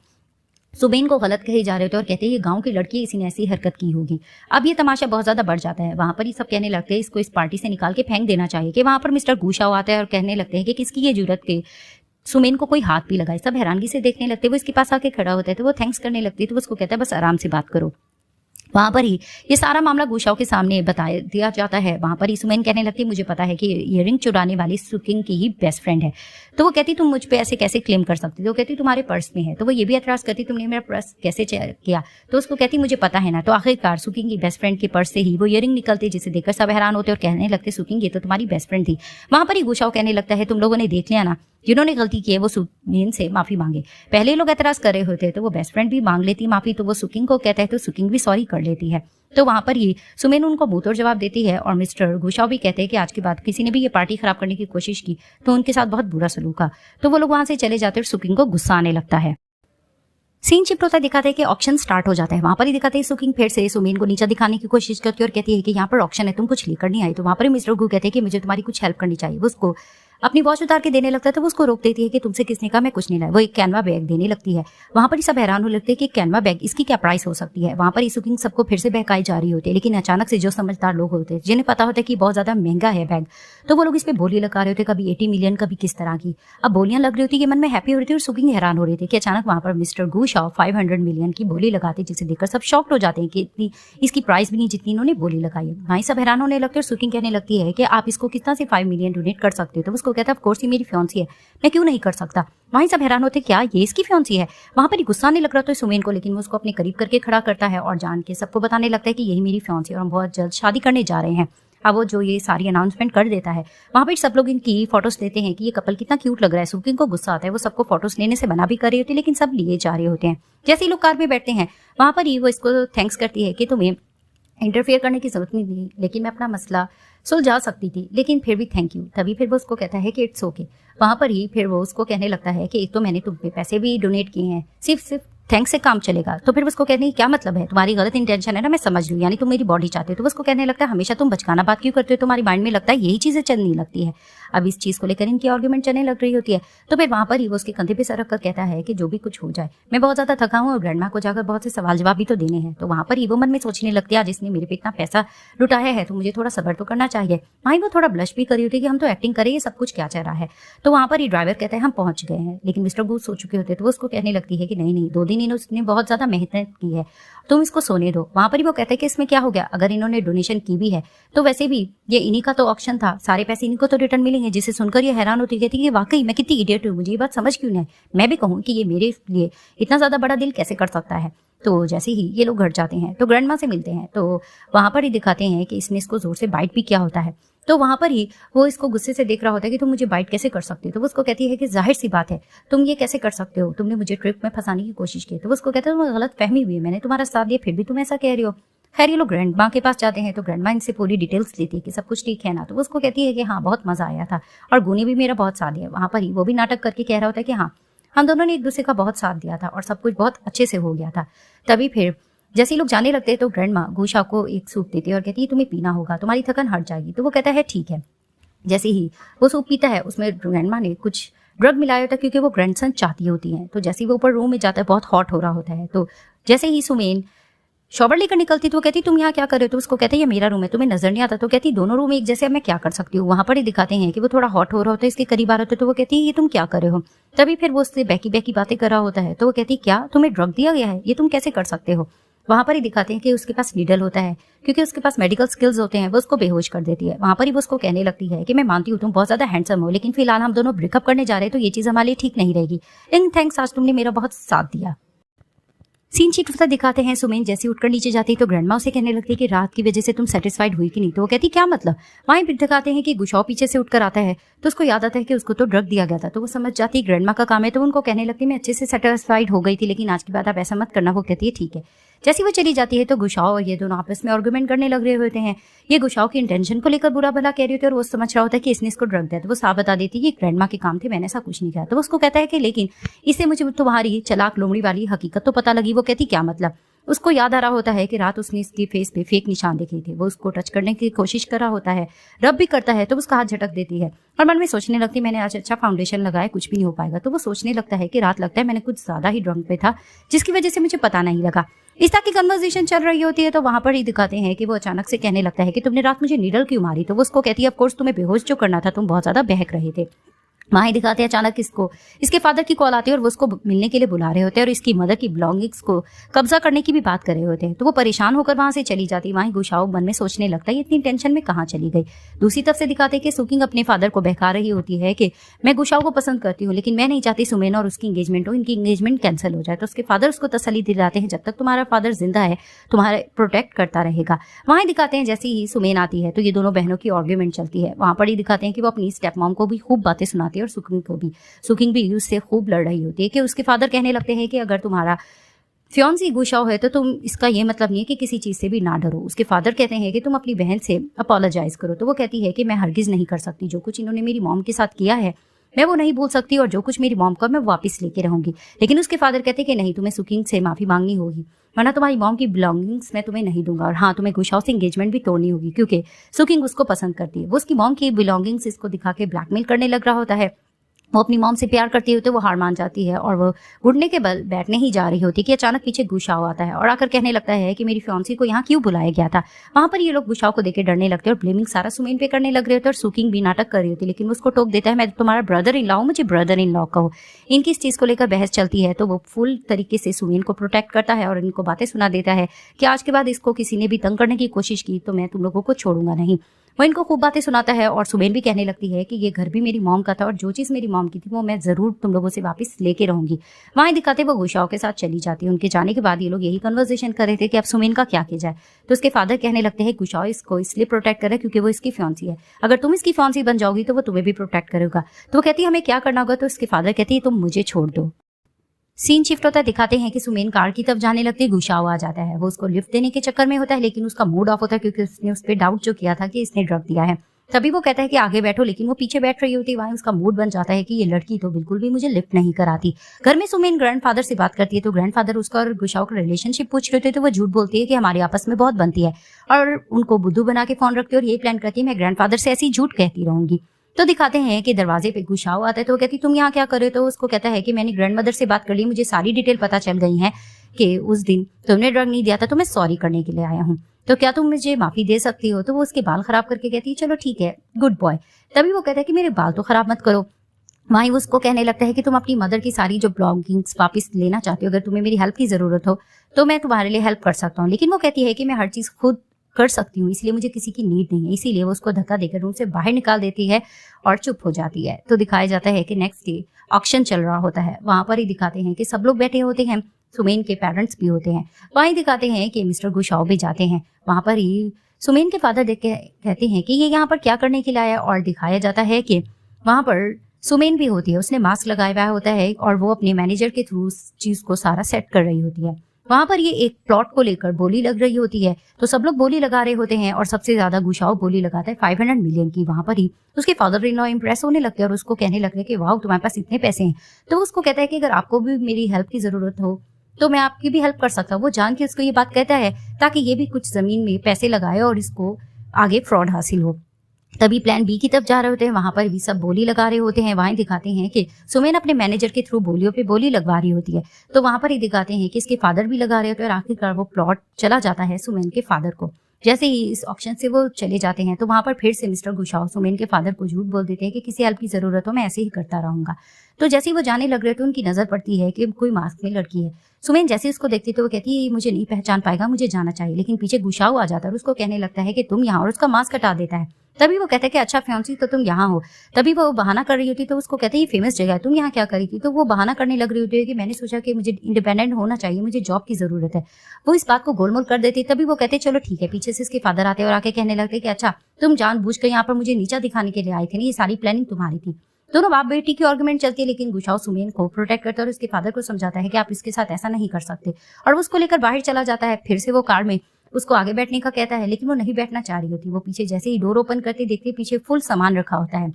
सुबेन को गलत कहे जा रहे होते और कहते हैं ये गांव की लड़की है, इसी ने ऐसी हरकत की होगी। अब ये तमाशा बहुत ज्यादा बढ़ जाता है। वहां पर ही सब कहने लगते हैं इसको इस पार्टी से निकाल के फेंक देना चाहिए। कि वहां पर मिस्टर गुशाओ आता है और कहने लगते हैं कि किसकी ये जरूरत के सुमेन को कोई हाथ भी लगाए। सब हैरानगी से देखने लगते, वो इसके पास आके खड़ा होता है तो वो थैंक्स करने लगती है, तो उसको कहता है बस आराम से बात करो। वहां पर ही ये सारा मामला गुशाओ के सामने बता दिया जाता है। वहां पर ही सुमेन कहने लगती है मुझे पता है कि इयररिंग चुराने वाली सुकिंग की ही बेस्ट फ्रेंड है। तो वो कहती तुम मुझ पे ऐसे कैसे क्लेम कर सकती? तो कहती तुम्हारे पर्स में है। तो वो ये भी एतराज करती तुमने मेरा पर्स कैसे चेक किया? तो उसको कहती मुझे पता है ना। तो आखिरकार सुकिंग की बेस्ट फ्रेंड के पर्स से ही वो इयररिंग निकलते, जिसे देखकर सब हैरान होते और कहने लगते सुकिंग ये तो तुम्हारी बेस्ट फ्रेंड थी। वहां पर ही गुशाओ कहने लगता है तुम लोगों ने देख लिया ना, जिन्होंने गलती की है वो सुमेन से माफी मांगे। पहले लोग एतराज कर रहे होते तो वो बेस्ट फ्रेंड भी मांग लेती माफी, तो वो सुकिंग को कहता है तो सुकिंग भी सॉरी कर लेती है। तो वहां पर ही सुमेन उनको मुंहतोड़ जवाब देती है और मिस्टर गुशाओ भी कहते हैं कि आज के बाद किसी ने भी ये पार्टी खराब करने की कोशिश की तो उनके साथ बहुत बुरा सलूक हुआ। तो वो लोग वहां से चले जाते और सुकिंग को गुस्सा आने लगता है। सीन शिफ्ट होता है, दिखाते हैं कि ऑक्शन स्टार्ट हो जाता है। वहां पर ही दिखाते हैं सुकिंग फिर से सुमेन को नीचा दिखाने की कोशिश करती है और कहती है कि यहाँ पर ऑक्शन है, तुम कुछ लेकर नहीं आई। तो वहां पर मिस्टर गु कहते हैं कि मुझे तुम्हारी कुछ हेल्प करनी चाहिए। वो उसको अपनी वॉच उतार के देने लगता है तो वो उसको रोक देती है कि तुमसे किसने कहा, मैं कुछ नहीं लाया। वो एक कैनवा बैग देने लगती है। वहां पर ही सब हैरान होने लगते हैं कि कैनवा बैग इसकी क्या प्राइस हो सकती है। वहां पर ही सुकिंग सबको फिर से बहकाई जा रही होती है, लेकिन अचानक से जो समझदार लोग होते हैं जिन्हें पता होता है कि बहुत ज्यादा महंगा है बैग, तो वो लोग इस पे बोली लगा रहे होते, कभी 80 मिलियन कभी किस तरह की। अब बोलियां लग रही होती है कि मन में हैप्पी हो रही थी और सुकिंग हैरान हो रही थी कि अचानक वहां पर मिस्टर गुशाओ 500 मिलियन की बोली लगाते, जिसे देखकर सब शॉक्ड हो जाते हैं कि इतनी इसकी प्राइस भी नहीं जितनी इन्होंने बोली लगाई है। वहीं सब हैरान होने लगते और सुकिंग कहने लगती है कि आप इसको कितना से 5 मिलियन डोनेट कर सकते हो। तो उसको कहता है ऑफ कोर्स ये मेरी फियांसी है, मैं क्यों नहीं कर सकता। वहीं सब हैरान होते क्या ये इसकी फियांसी है। वहां पर ही गुस्सा आने लग रहा था सुमेन को, लेकिन वो उसको अपने करीब करके खड़ा करता है और जान के सबको बताने लगता है कि यही मेरी फियांसी और हम बहुत जल्द शादी करने जा रहे हैं। अब वो जो ये सारी अनाउंसमेंट कर देता है, वहां पर सब लोग इनकी फोटोज लेते हैं कि ये कपल कितना क्यूट लग रहा है। सुकिंग को गुस्सा आता है, वो सबको फोटोज लेने से मना भी कर रही होती है, लेकिन सब लिए जा रहे होते हैं। जैसे ही लोग कार में बैठते हैं वहां पर ही वो इसको थैंक्स करती है कि तुम्हें इंटरफेयर करने की जरूरत नहीं थी, लेकिन मैं अपना मसला सुलझा सकती थी, लेकिन फिर भी थैंक यू। तभी फिर वो उसको कहता है कि इट्स ओके। वहां पर ही फिर वो उसको कहने लगता है कि एक तो मैंने तुम्हें पैसे भी डोनेट किए हैं, सिर्फ थैंक्स से काम चलेगा। तो फिर उसको कहने की क्या मतलब है, तुम्हारी गलत इंटेंशन है ना, मैं समझ लूँ, यानी तुम मेरी बॉडी चाहते हो। तो उसको कहने लगता है हमेशा तुम बचकाना बात क्यों करते हो, तुम्हारी माइंड में लगता है यही चीजें चलनी लगती है। अब इस चीज को लेकर इनकी आर्ग्यूमेंट चलने लग रही होती है। तो फिर वहां पर ही वो उसके कंधे पे सर रखकर कहता है कि जो भी कुछ हो जाए मैं बहुत ज्यादा थका हूँ और ग्रैंडमा को जाकर बहुत से सवाल जवाब भी तो देने हैं। तो वहां पर ही वो मन में सोचने लगती है जिसने मेरे पे इतना पैसा लुटाया है तो मुझे थोड़ा सब्र तो करना चाहिए। वहीं वो थोड़ा ब्लश भी करी होती है कि हम तो एक्टिंग करें, ये सब कुछ क्या चल रहा है। तो वहां पर ही ड्राइवर कहता है हम पहुंच गए हैं, लेकिन मिस्टर गूस सो चुके होते। तो वो उसको कहने लगती है कि नहीं 2 दिन इन्होंने बहुत ज्यादा मेहनत की है, तुम इसको सोने दो। वहां पर ही वो कहते हैं कि इसमें क्या हो गया, अगर इन्होंने डोनेशन की भी है तो वैसे भी ये इन्हीं का तो ऑक्शन था, सारे पैसे इन्हीं को तो रिटर्न मिलेंगे। जिसे सुनकर ये हैरान होती कहती कि वाकई मैं कितनी इडियट हूँ, मुझे ये बात समझ क्यों नहीं। मैं भी कहूँ कि ये मेरे लिए इतना ज्यादा बड़ा दिल कैसे कर सकता है। तो जैसे ही ये लोग घर जाते हैं तो ग्रैंडमा से मिलते हैं, तो वहां पर ही दिखाते हैं कि इसने इसको जोर से बाइट भी किया होता है। तो वहां पर ही वो इसको गुस्से से देख रहा होता है कि तुम मुझे बाइट कैसे कर सकते हो। तो वो उसको कहती है कि जाहिर सी बात है तुम ये कैसे कर सकते हो, तुमने मुझे ट्रिप में फंसाने की कोशिश की। तो वो उसको कहता है तुम्हें गलत फहमी हुई है, मैंने तुम्हारा साथ दिया फिर भी तुम ऐसा कह रही हो। खैर ये लोग ग्रैंडमा के पास जाते हैं तो ग्रैंडमा इनसे पूरी डिटेल्स लेती है कि सब कुछ ठीक है ना। तो वो उसको कहती है कि हाँ बहुत मजा आया था और गुनी भी मेरा बहुत साथ दिया। वहां पर ही वो भी नाटक करके कह रहा होता है कि हाँ हम दोनों ने एक दूसरे का बहुत साथ दिया था और सब कुछ बहुत अच्छे से हो गया था। तभी फिर जैसे ही लोग जाने लगते हैं तो ग्रैंडमा गुशा को एक सूप देती है और कहती है तुम्हें पीना होगा, तुम्हारी थकान हट जाएगी। तो वो कहता है ठीक है। जैसे ही वो सूप पीता है उसमें ग्रैंडमा ने कुछ ड्रग मिलाया होता है क्योंकि वो ग्रैंडसन चाहती होती हैं। तो जैसे ही वो ऊपर रूम में जाता है बहुत हॉट हो रहा होता है। तो जैसे ही सुमेन शॉवर लेकर निकलती तो वो कहती तुम यहाँ क्या कर रहे हो। तो उसको कहते हैं ये मेरा रूम है, तुम्हें नजर नहीं आता। तो कहती दोनों रूम एक जैसे, अब मैं क्या कर सकती हूँ। वहां पर ही दिखाते हैं कि वो थोड़ा हॉट हो रहा होता है, इसके करीब आ रहा होता है। तो वो कहती है ये तुम क्या कर रहे हो। तभी फिर वो उससे बैकी बातें कर रहा होता है। तो वो कहती क्या तुम्हें ड्रग दिया गया है, ये तुम कैसे कर सकते हो। वहां पर ही दिखाते हैं कि उसके पास नीडल होता है, क्योंकि उसके पास मेडिकल स्किल्स होते हैं, वो उसको बेहोश कर देती है। वहां पर ही वो उसको कहने लगती है कि मैं मानती हूँ तुम बहुत ज्यादा हैंडसम हो, लेकिन फिलहाल हम दोनों ब्रेकअप करने जा रहे हैं तो ये चीज हमारे लिए ठीक नहीं रहेगी। लेकिन थैंक्स, आज तुमने मेरा बहुत साथ दिया। सीन शीट पर दिखाते हैं सुमेन जैसे उठकर नीचे जाती है तो ग्रैंडमा उसे कहने लगती है कि रात की वजह से तुम सेटिस्फाइड हुई कि नहीं। तो वो कहती क्या मतलब। वहीं फिर दिखाते हैं कि गुशाओ पीछे से उठकर आता है तो उसको याद आता है कि उसको तो ड्रग दिया गया था। तो वो समझ जाती है ग्रैंडमा का काम है। तो उनको कहने लगती है मैं अच्छे से सेटिस्फाइड हो गई थी, लेकिन आज के बाद आप ऐसा मत करना। वो कहती है ठीक है। जैसी वो चली जाती है तो गुशाओ और ये दोनों आपस में आर्गुमेंट करने लग रहे होते हैं। ये गुशाओ की इंटेंशन को लेकर बुरा भला कह रही होती है और वो समझ रहा होता है कि इसने इसको ड्रग दिया। तो वो साफ बता देती है कि ग्रैंडमा के काम थे, मैंने ऐसा कुछ नहीं किया। तो वो उसको कहता है कि लेकिन इससे मुझे तुम्हारी चलाक लोमड़ी वाली हकीकत तो पता लगी। वो कहती क्या मतलब। उसको याद आ रहा होता है कि रात उसने इसके फेस पे फेक निशान देखे थे। वो उसको टच करने की कोशिश कर रहा होता है, रब भी करता है तो उसका हाथ झटक देती है और मन में सोचने लगती मैंने आज अच्छा फाउंडेशन लगाया, कुछ भी नहीं हो पाएगा। तो वो सोचने लगता है कि रात लगता है मैंने कुछ ज्यादा ही ड्रंक पे था जिसकी वजह से मुझे पता नहीं लगा। इस तरह की कन्वर्सेशन चल रही होती है तो वहां पर ही दिखाते हैं कि वो अचानक से कहने लगता है कि तुमने रात मुझे नीडल क्यों मारी। तो वो उसको कहती है ऑफ कोर्स तुम्हें बेहोश जो करना था, तुम बहुत ज्यादा बहक रहे थे। वहां ही दिखाते हैं अचानक इसके फादर की कॉल आती है और वो उसको मिलने के लिए बुला रहे होते हैं और इसकी मदर की बिलोंगिंग्स को कब्जा करने की भी बात कर रहे होते हैं। तो वो परेशान होकर वहां से चली जाती है। वहीं गुशाओ मन में सोचने लगता है ये इतनी टेंशन में कहाँ चली गई। दूसरी तरफ से दिखाते हैं कि सुकिंग अपने फादर को बहका रही होती है कि मैं गुशाओ को पसंद करती हूँ लेकिन मैं नहीं चाहती सुमेन और उसकी इंगेजमेंट हो, इनकी इंगेजमेंट कैंसिल हो जाए। तो उसके फादर उसको तसल्ली दिलाते हैं जब तक तुम्हारा फादर जिंदा है तुम्हारा प्रोटेक्ट करता रहेगा। वहां दिखाते हैं जैसे ही सुमेन आती है तो ये दोनों बहनों की आर्ग्यूमेंट चलती है। वहां पर ही दिखाते हैं कि वो अपनी स्टेप मॉम को भी खूब बातें सुनाती है और सुकिंग को भी। सुकिंग भी उससे खूब लड़ रही होती है कि उसके फादर कहने लगते हैं कि अगर तुम्हारा फियांसी गुशाओ है तो तुम इसका ये मतलब नहीं है कि किसी चीज से भी ना डरो। उसके फादर कहते हैं कि तुम अपनी बहन से अपोलोजाइज करो। तो वो कहती है कि मैं हरगिज नहीं कर सकती, जो कुछ इन्होंने मेरी मॉम के साथ किया है मैं वो नहीं भूल सकती और जो कुछ मेरी मॉम का मैं वापस लेके रहूंगी। लेकिन उसके फादर कहते हैं कि नहीं, तुम्हें सुकिंग से माफी मांगनी होगी वरना तुम्हारी मॉम की बिलोंगिंग्स मैं तुम्हें नहीं दूंगा। और हाँ, तुम्हें गुशाओ से एंगेजमेंट भी तोड़नी होगी क्योंकि सुकिंग उसको पसंद करती है। वो उसकी मॉम की बिलोंगिंग्स इसको दिखा के ब्लैकमेल करने लग रहा होता है। वो अपनी मॉम से प्यार करती होती है, वो हार मान जाती है और वो घुटने के बल बैठने ही जा रही होती कि अचानक पीछे गुशाओ आता है और आकर कहने लगता है कि मेरी फियांसी को यहाँ क्यों बुलाया गया था। वहां पर ये लोग गुशाओ को देखे डरने लगते हैं और ब्लेमिंग सारा सुमेन पे करने लग रहे होते हैं और सुकिंग भी नाटक कर रही होती है लेकिन वो उसको टोक देता है मैं तुम्हारा ब्रदर इन लॉ हूं, मुझे ब्रदर इन लॉ कहो। इनकी इस चीज को लेकर बहस चलती है तो वो फुल तरीके से सुमेन को प्रोटेक्ट करता है और इनको बातें सुना देता है कि आज के बाद इसको किसी ने भी तंग करने की कोशिश की तो मैं तुम लोगों को छोड़ूंगा नहीं। वो इनको खूब बातें सुनाता है और सुमेन भी कहने लगती है कि ये घर भी मेरी मॉम का था और जो चीज मेरी मॉम की थी वो मैं जरूर तुम लोगों से वापस लेके रहूंगी। वहां दिखाते वो गुशाओ के साथ चली जाती है। उनके जाने के बाद ये लोग यही कन्वर्सेशन कर रहे थे कि अब सुमेन का क्या किया जाए। तो उसके फादर कहने लगते हैं गुशाओ इसको इसलिए प्रोटेक्ट करे क्योंकि वो इसकी फियांसी है, अगर तुम इसकी फियांसी बन जाओगी तो वो तुम्हें भी प्रोटेक्ट करेगा। तो वो कहती है हमें क्या करना होगा। तो उसके फादर कहती है तुम मुझे छोड़ दो। सीन शिफ्ट होता है, दिखाते हैं कि सुमेन कार की तरफ जाने लगती है, गुशाओ आ जाता है। वो उसको लिफ्ट देने के चक्कर में होता है लेकिन उसका मूड ऑफ होता है क्योंकि उसने उस पर डाउट जो किया था कि इसने ड्रग दिया है। तभी वो कहता है कि आगे बैठो लेकिन वो पीछे बैठ रही होती है। वहां उसका मूड बन जाता है कि ये लड़की तो बिल्कुल भी मुझे लिफ्ट नहीं कराती। घर में सुमेन ग्रैंडफादर से बात करती है तो ग्रैंडफादर उसका और गुशाओ का रिलेशनशिप पूछ रहे थे तो वो झूठ बोलती है कि हमारे आपस में बहुत बनती है और उनको बुद्धू बना के फोन रखती है और ये प्लान करती है मैं ग्रैंडफादर से ऐसी झूठ कहती रहूंगी। तो दिखाते हैं कि दरवाजे पे गुशाओ आता है तो वो कहती तुम यहाँ क्या कर रहे हो। तो उसको कहता है कि मैंने ग्रैंड मदर से बात कर ली, मुझे सारी डिटेल पता चल गई है कि उस दिन तुमने ड्रग नहीं दिया था तो मैं सॉरी करने के लिए आया हूँ, तो क्या तुम मुझे माफी दे सकती हो। तो वो उसके बाल खराब करके कहती है चलो ठीक है, गुड बॉय। तभी वो कहता है कि मेरे बाल तो खराब मत करो। वहीं उसको कहने लगता है कि तुम अपनी मदर की सारी जो बिलोंगिंग्स वापस लेना चाहती हो, अगर तुम्हें मेरी हेल्प की जरूरत हो तो मैं तुम्हारे लिए हेल्प कर सकता हूँ। लेकिन वो कहती है कि मैं हर चीज खुद कर सकती हूँ इसलिए मुझे किसी की नीड नहीं है। इसीलिए वो उसको धक्का देकर रूम से बाहर निकाल देती है और चुप हो जाती है। तो दिखाया जाता है कि नेक्स्ट डे ऑक्शन चल रहा होता है। वहां पर ही दिखाते हैं कि सब लोग बैठे होते हैं, सुमेन के पेरेंट्स भी होते हैं। वहीं दिखाते हैं कि मिस्टर गुशाओ भी जाते हैं। वहां पर ही सुमेन के फादर देख के कहते हैं कि ये यहाँ पर क्या करने के लिए आया और दिखाया जाता है कि वहां पर सुमेन भी होती है। उसने मास्क लगाया हुआ होता है और वो अपने मैनेजर के थ्रू उस चीज को सारा सेट कर रही होती है। वहां पर ये एक प्लॉट को लेकर बोली लग रही होती है तो सब लोग बोली लगा रहे होते हैं और सबसे ज्यादा गुशाओ बोली लगाता है 500 मिलियन की। वहां पर ही उसके फादर इन लॉ इंप्रेस होने लगते हैं और उसको कहने लगते हैं कि वाह तुम्हारे पास इतने पैसे हैं। तो उसको कहता है कि अगर आपको भी मेरी हेल्प की जरूरत हो तो मैं आपकी भी हेल्प कर सकता हूँ। वो जान के उसको ये बात कहता है ताकि ये भी कुछ जमीन में पैसे लगाए और इसको आगे फ्रॉड हासिल हो। तभी प्लान बी की तरफ जा रहे होते हैं। वहां पर भी सब बोली लगा रहे होते हैं। वहां दिखाते हैं कि सुमेन अपने मैनेजर के थ्रू बोलियों पे बोली लगवा रही होती है। तो वहां पर ही दिखाते हैं कि इसके फादर भी लगा रहे होते हैं और आखिरकार वो प्लॉट चला जाता है सुमेन के फादर को। जैसे ही इस ऑक्शन से वो चले जाते हैं तो वहां पर फिर से मिस्टर गुशाओ सुमेन के फादर को झूठ बोल देते हैं कि किसी हेल्प की जरूरत हो मैं ऐसे ही करता रहूंगा। तो जैसे ही वो जाने लग रहे तो उनकी नजर पड़ती है कि कोई मास्क में लड़की है। सुमेन जैसे उसको देखती तो वो कहती है मुझे नहीं पहचान पाएगा, मुझे जाना चाहिए। लेकिन पीछे गुशाओ आ जाता है और उसको कहने लगता है कि तुम यहाँ, और उसका मास्क हटा देता है। तभी वो कहता है कि अच्छा फियांसी तो तुम यहाँ हो। तभी वो बहाना कर रही होती तो उसको कहते हैं ये फेमस जगह है, तुम यहाँ क्या करी थी। तो वो बहाना करने लग रही होती है कि मैंने सोचा कि मुझे इंडिपेंडेंट होना चाहिए, मुझे जॉब की जरूरत है। वो इस बात को गोलमोल कर देती। तभी वो कहते चलो ठीक है। पीछे से इसके फादर आते और आके कहने लगते कि अच्छा तुम जानबूझकर यहाँ पर मुझे नीचा दिखाने के लिए आए थे ना, ये सारी प्लानिंग तुम्हारी थी। दोनों बाप बेटी की आर्गुमेंट चलती है लेकिन गुशाओ सुमेन को प्रोटेक्ट करता है और उसके फादर को समझाता है कि आप इसके साथ ऐसा नहीं कर सकते और वो उसको लेकर बाहर चला जाता है। फिर से वो कार में उसको आगे बैठने का कहता है लेकिन वो नहीं बैठना चाह रही होती। वो पीछे जैसे ही डोर ओपन करते देखते पीछे फुल सामान रखा होता है।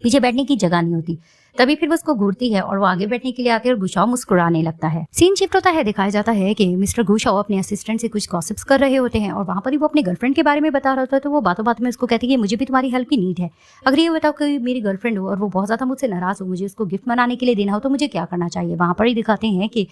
पीछे बैठने की जगह नहीं होती। तभी फिर वो उसको घूरती है और वो आगे बैठने के लिए आती है और गुशाओ मुस्कुराने लगता है। सीन शिफ्ट होता है, दिखाया जाता है कि मिस्टर गुशाओ अपने असिस्टेंट से कुछ गॉसिप्स कर रहे होते हैं और वहां पर ही वो अपने गर्लफ्रेंड के बारे में बता रहा होता है। तो वो बातों बात में उसको कहती है कि मुझे भी तुम्हारी हेल्प की नीड है। अगर ये बताओ कि मेरी गर्लफ्रेंड हो और वो बहुत ज्यादा मुझसे नाराज हो, मुझे उसको गिफ्ट मनाने के लिए देना हो, तो मुझे क्या करना चाहिए। वहां पर ही दिखाते हैं कि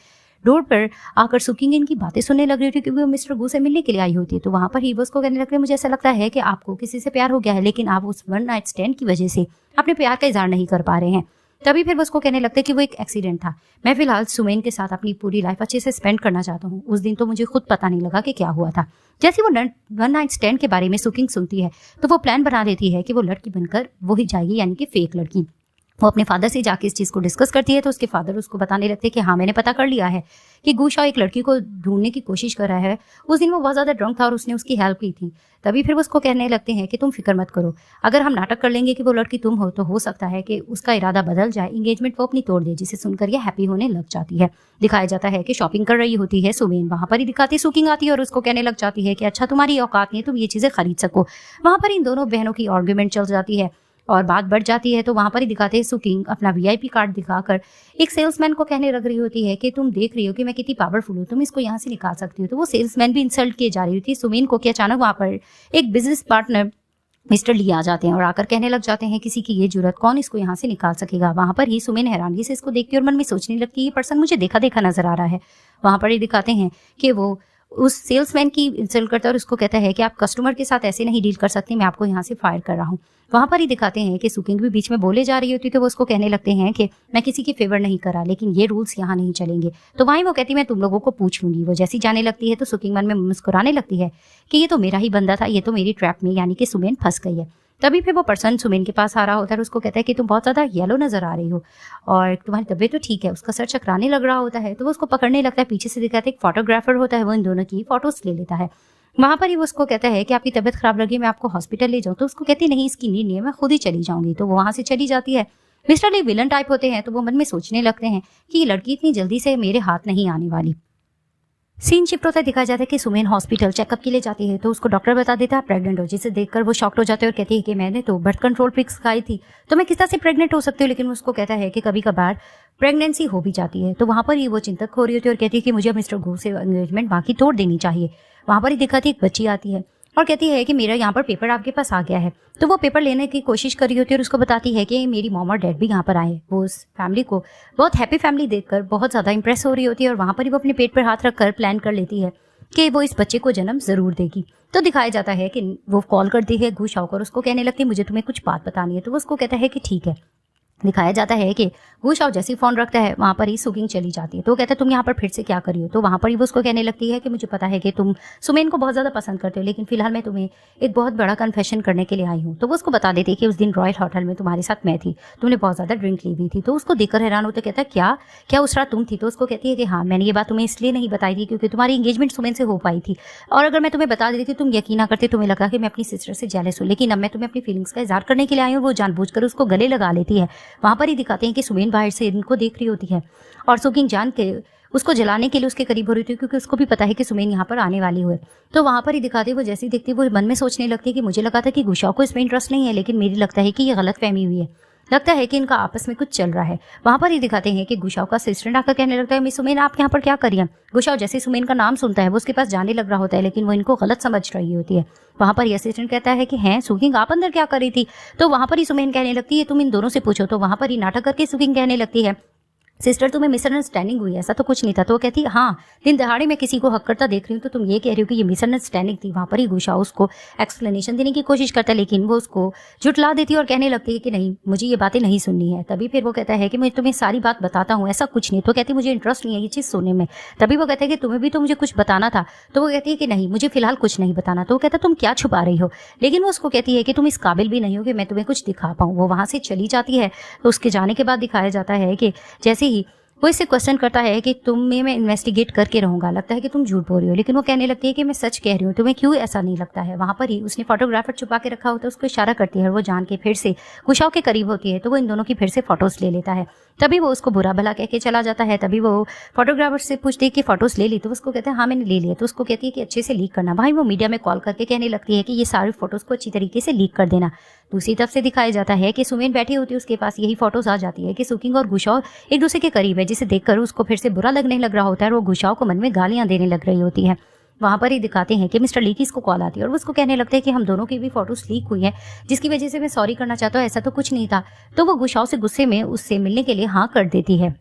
डोर पर आकर सुकिंग इनकी बातें सुनने लग रही थी क्योंकि वो मिस्टर गू से मिलने के लिए आई होती है। तो वहां पर ही वो उसको कहने लगते हैं, मुझे ऐसा लगता है कि आपको किसी से प्यार हो गया है, लेकिन आप उस वन नाइट स्टैंड की वजह से अपने प्यार का इजहार नहीं कर पा रहे हैं। तभी फिर वो उसको कहने लगते हैं कि वो एक एक्सीडेंट था। मैं फिलहाल सुमेन के साथ अपनी पूरी लाइफ अच्छे से स्पेंड करना चाहता हूँ। उस दिन तो मुझे खुद पता नहीं लगा कि क्या हुआ था। जैसे वो वन नाइट स्टैंड के बारे में सुकिंग सुनती है तो वो प्लान बना लेती है कि वो लड़की बनकर वो ही जाएगी, यानी कि फेक लड़की। वो अपने फादर से जाके इस चीज़ को डिस्कस करती है तो उसके फादर उसको बताने लगते हैं कि हाँ, मैंने पता कर लिया है कि गुशाओ एक लड़की को ढूंढने की कोशिश कर रहा है। उस दिन वो बहुत ज़्यादा ड्रंक था और उसने उसकी हेल्प की थी। तभी फिर वो उसको कहने लगते हैं कि तुम फिक्र मत करो, अगर हम नाटक कर लेंगे कि वो लड़की तुम हो तो हो सकता है कि उसका इरादा बदल जाए, इंगेजमेंट वो अपनी तोड़ दे, जिसे सुनकर ये हैप्पी होने लग जाती है। दिखाया जाता है कि शॉपिंग कर रही होती है सुमेन। वहां पर ही दिखाती सुकिंग आती है और उसको कहने लग जाती है कि अच्छा, तुम्हारी औकात नहीं है तुम ये चीज़ें खरीद सको। वहां पर इन दोनों बहनों की आर्ग्यूमेंट चल जाती है और बात बढ़ जाती है। तो वहां पर ही दिखाते हैं सुकिंग अपना वीआईपी कार्ड दिखाकर एक सेल्समैन को कहने लग रही होती है कि तुम देख रही हो कि मैं कितनी पावरफुल हूँ, तुम इसको यहाँ से निकाल सकती हो। तो वो सेल्समैन भी इंसल्ट किए जा रही होती है सुमेन को कि अचानक वहां पर एक बिजनेस पार्टनर मिस्टर ली आ जाते हैं और आकर कहने लग जाते हैं किसी की ये जरूरत, कौन इसको यहाँ से निकाल सकेगा। वहां पर ही सुमेन हैरानगी से इसको देखती है और मन में सोचने लगती है ये पर्सन मुझे देखा देखा नजर आ रहा है। वहां पर ही दिखाते हैं कि वो उस सेल्समैन की इंसल्ट करता है और उसको कहता है कि आप कस्टमर के साथ ऐसे नहीं डील कर सकते, मैं आपको यहाँ से फायर कर रहा हूँ। वहां पर ही दिखाते हैं कि सुकिंग भी बीच में बोले जा रही होती तो वो उसको कहने लगते हैं कि मैं किसी की फेवर नहीं करा, लेकिन ये रूल्स यहाँ नहीं चलेंगे। तो वहीं वो कहती मैं तुम लोगों को पूछ लूंगी। वो जैसी जाने लगती है तो सुकिंग मन में मुस्कुराने लगती है कि ये तो मेरा ही बंदा था, ये तो मेरी ट्रैप में यानी कि सुमेन फंस गई है। तभी फिर वो पर्सन सुमेन के पास आ रहा होता है और उसको कहता है कि तुम बहुत ज़्यादा येलो नजर आ रही हो और तुम्हारी तबीयत तो ठीक है। उसका सर चकराने लग रहा होता है तो वो उसको पकड़ने लगता है। पीछे से दिखाते एक फोटोग्राफर होता है, वो इन दोनों की फोटोज ले लेता है। वहां पर ही वो उसको कहता है कि आपकी तबीयत खराब लगी, मैं आपको हॉस्पिटल ले जाऊँ। तो उसको कहती नहीं, इसकी नीड नहीं है, मैं खुद ही चली जाऊंगी। तो वो वहां से चली जाती है। मिस्टर ली विलन टाइप होते हैं तो वो मन में सोचने लगते हैं कि ये लड़की इतनी जल्दी से मेरे हाथ नहीं आने वाली। सीन शिफ्ट होता है, दिखाया जाता है कि सुमेन हॉस्पिटल चेकअप के लिए जाती है तो उसको डॉक्टर बता देता है प्रेग्नेंट हो, जिसे देखकर वो शॉक्ड हो जाते हैं और कहती है कि मैंने तो बर्थ कंट्रोल पिक्स खाई थी तो मैं किस तरह से प्रेग्नेंट हो सकती हूँ। लेकिन उसको कहता है कि कभी कभार प्रेगनेंसी हो भी जाती है। तो वहां पर ही वो चिंतक हो रही होती है और कहती है कि मुझे मिस्टर गू से एंगेजमेंट बाकी तोड़ देनी चाहिए। वहां पर ही दिखाती एक बच्ची आती है और कहती है कि मेरा यहाँ पर पेपर आपके पास आ गया है। तो वो पेपर लेने की कोशिश कर रही होती है और उसको बताती है कि मेरी मॉम और डैड भी यहाँ पर आए। वो उस फैमिली को बहुत हैप्पी फैमिली देखकर बहुत ज़्यादा इंप्रेस हो रही होती है और वहाँ पर ही वो अपने पेट पर हाथ रखकर प्लान कर लेती है कि वो इस बच्चे को जन्म जरूर देगी। तो दिखाया जाता है कि वो कॉल करती है गुशाओ को और उसको कहने लगती है मुझे तुम्हें कुछ बात बतानी है। तो वो उसको कहता है कि ठीक है। दिखाया जाता है कि गुशाओ जैसे ही फोन रखता है वहां पर ही सुकिंग चली जाती है। तो वो कहता है तुम यहाँ पर फिर से क्या करी हो। तो वहां पर ही वो उसको कहने लगती है कि मुझे पता है कि तुम सुमेन को बहुत ज्यादा पसंद करते हो, लेकिन फिलहाल मैं तुम्हें एक बहुत बड़ा कन्फेशन करने के लिए आई हूँ। तो वो उसको बता देती है कि उस दिन रॉयल होटल में तुम्हारे साथ मैं थी, तुमने बहुत ज्यादा ड्रिंक ली हुई थी। तो उसको देखकर हैरान होते कहता है क्या क्या उस रात तुम थी। तो उसको कहती है कि हाँ, मैंने ये बात तुम्हें इसलिए नहीं बताई थी क्योंकि तुम्हारी एंगेजमेंट सुमेन से हो पाई थी, और अगर मैं तुम्हें बता देती तुम यकीन ना करते, तुम्हें लगा कि मैं अपनी सिस्टर से जेलस हूँ, लेकिन अब मैं तुम्हें अपनी फीलिंग्स का इजहार करने के लिए आई हूँ। वो जानबूझकर उसको गले लगा लेती है। वहां पर ही दिखाते हैं कि सुमेन बाहर से इनको देख रही होती है और सुकिंग जान के उसको जलाने के लिए उसके करीब हो रही थी क्योंकि उसको भी पता है कि सुमेन यहाँ पर आने वाली हुई। तो वहां पर ही दिखाते वो जैसी दिखती वो मन में सोचने लगती है कि मुझे लगा था कि गुशाओ को इसमें इंटरेस्ट नहीं है, लेकिन मेरी लगता है कि ये गलत फहमी हुई है, लगता है कि इनका आपस में कुछ चल रहा है। वहां पर ही दिखाते हैं कि गुशाओ का असिस्टेंट आकर कहने लगता है मिस सुमेन आप यहाँ पर क्या कर रही हैं। गुशाओ जैसे सुमेन का नाम सुनता है वो उसके पास जाने लग रहा होता है, लेकिन वो इनको गलत समझ रही होती है। वहां पर असिस्टेंट कहता है कि हैं सुकिंग आप अंदर क्या कर रही थी। तो वहां पर ही सुमेन कहने लगती है तुम इन दोनों से पूछो। तो वहां पर ही नाटक करके सुकिंग कहने लगती है सिस्टर तुम्हें मिसअंडरस्टैंडिंग हुई, ऐसा तो कुछ नहीं था। तो वो कहती है हाँ, दिन दहाड़े मैं किसी को हक करता देख रही हूँ तो तुम ये कह रही हो कि ये मिसअंडरस्टैंडिंग थी। वहां पर ही गुशाओ उसको एक्सप्लेनेशन देने की कोशिश करता है, लेकिन वो उसको झुटला देती है और कहने लगती है कि नहीं, मुझे ये बातें नहीं सुननी है। तभी फिर वो कहता है कि मैं तुम्हें सारी बात बताता हूँ, ऐसा कुछ नहीं। तो कहती है मुझे इंटरेस्ट नहीं है ये चीज़ सुनने में। तभी वो कहता है कि तुम्हें भी तो मुझे कुछ बताना था। तो वो कहती है कि नहीं, मुझे फिलहाल कुछ नहीं बताना। तो वो कहता है तुम क्या छुपा रही हो, लेकिन वो उसको कहती है कि तुम इस काबिल भी नहीं हो कि मैं तुम्हें कुछ दिखा पाऊँ। वो वहां से चली जाती है। तो उसके जाने के बाद दिखाया जाता है कि जैसे ही वो इससे क्वेश्चन करता है कि तुम्हें मैं इन्वेस्टिगेट करके रहूंगा, लगता है कि तुम झूठ बोल रही हो। लेकिन वो कहने लगती है कि मैं सच कह रही हूँ, तुम्हें क्यों ऐसा नहीं लगता है। वहां पर ही उसने फोटोग्राफर छुपा के रखा होता है, उसको इशारा करती है और वो जान के फिर से गुशाओं के करीब होती है, तो वो इन दोनों की फिर से फोटोज ले लेता है। तभी वो उसको बुरा भला कह के चला जाता है। तभी वो फोटोग्राफर से पूछती है कि फोटोज ले ली, तो उसको कहते हैं हाँ मैंने ले लिया। तो उसको कहती है कि अच्छे से लीक करना। भाई वो मीडिया में कॉल करके कहने लगती है कि ये सारे फोटोज को अच्छी तरीके से लीक कर देना। दूसरी तरफ से दिखाया जाता है कि सुमेन बैठी होती है, उसके पास यही फोटोज आ जाती है कि सुकिंग और गुशाओ एक दूसरे के करीब है, जिसे देखकर उसको फिर से बुरा लगने लग रहा होता है और वो गुशाओ को मन में गालियां देने लग रही होती है। वहां पर ही दिखाते हैं कि मिस्टर ली की इसको कॉल आती है और वो उसको कहने लगते हैं कि हम दोनों की भी फोटोज लीक हुई है, जिसकी वजह से मैं सॉरी करना चाहता हूँ, ऐसा तो कुछ नहीं था। तो वो गुशाओ से गुस्से में उससे मिलने के लिए हाँ कर देती है।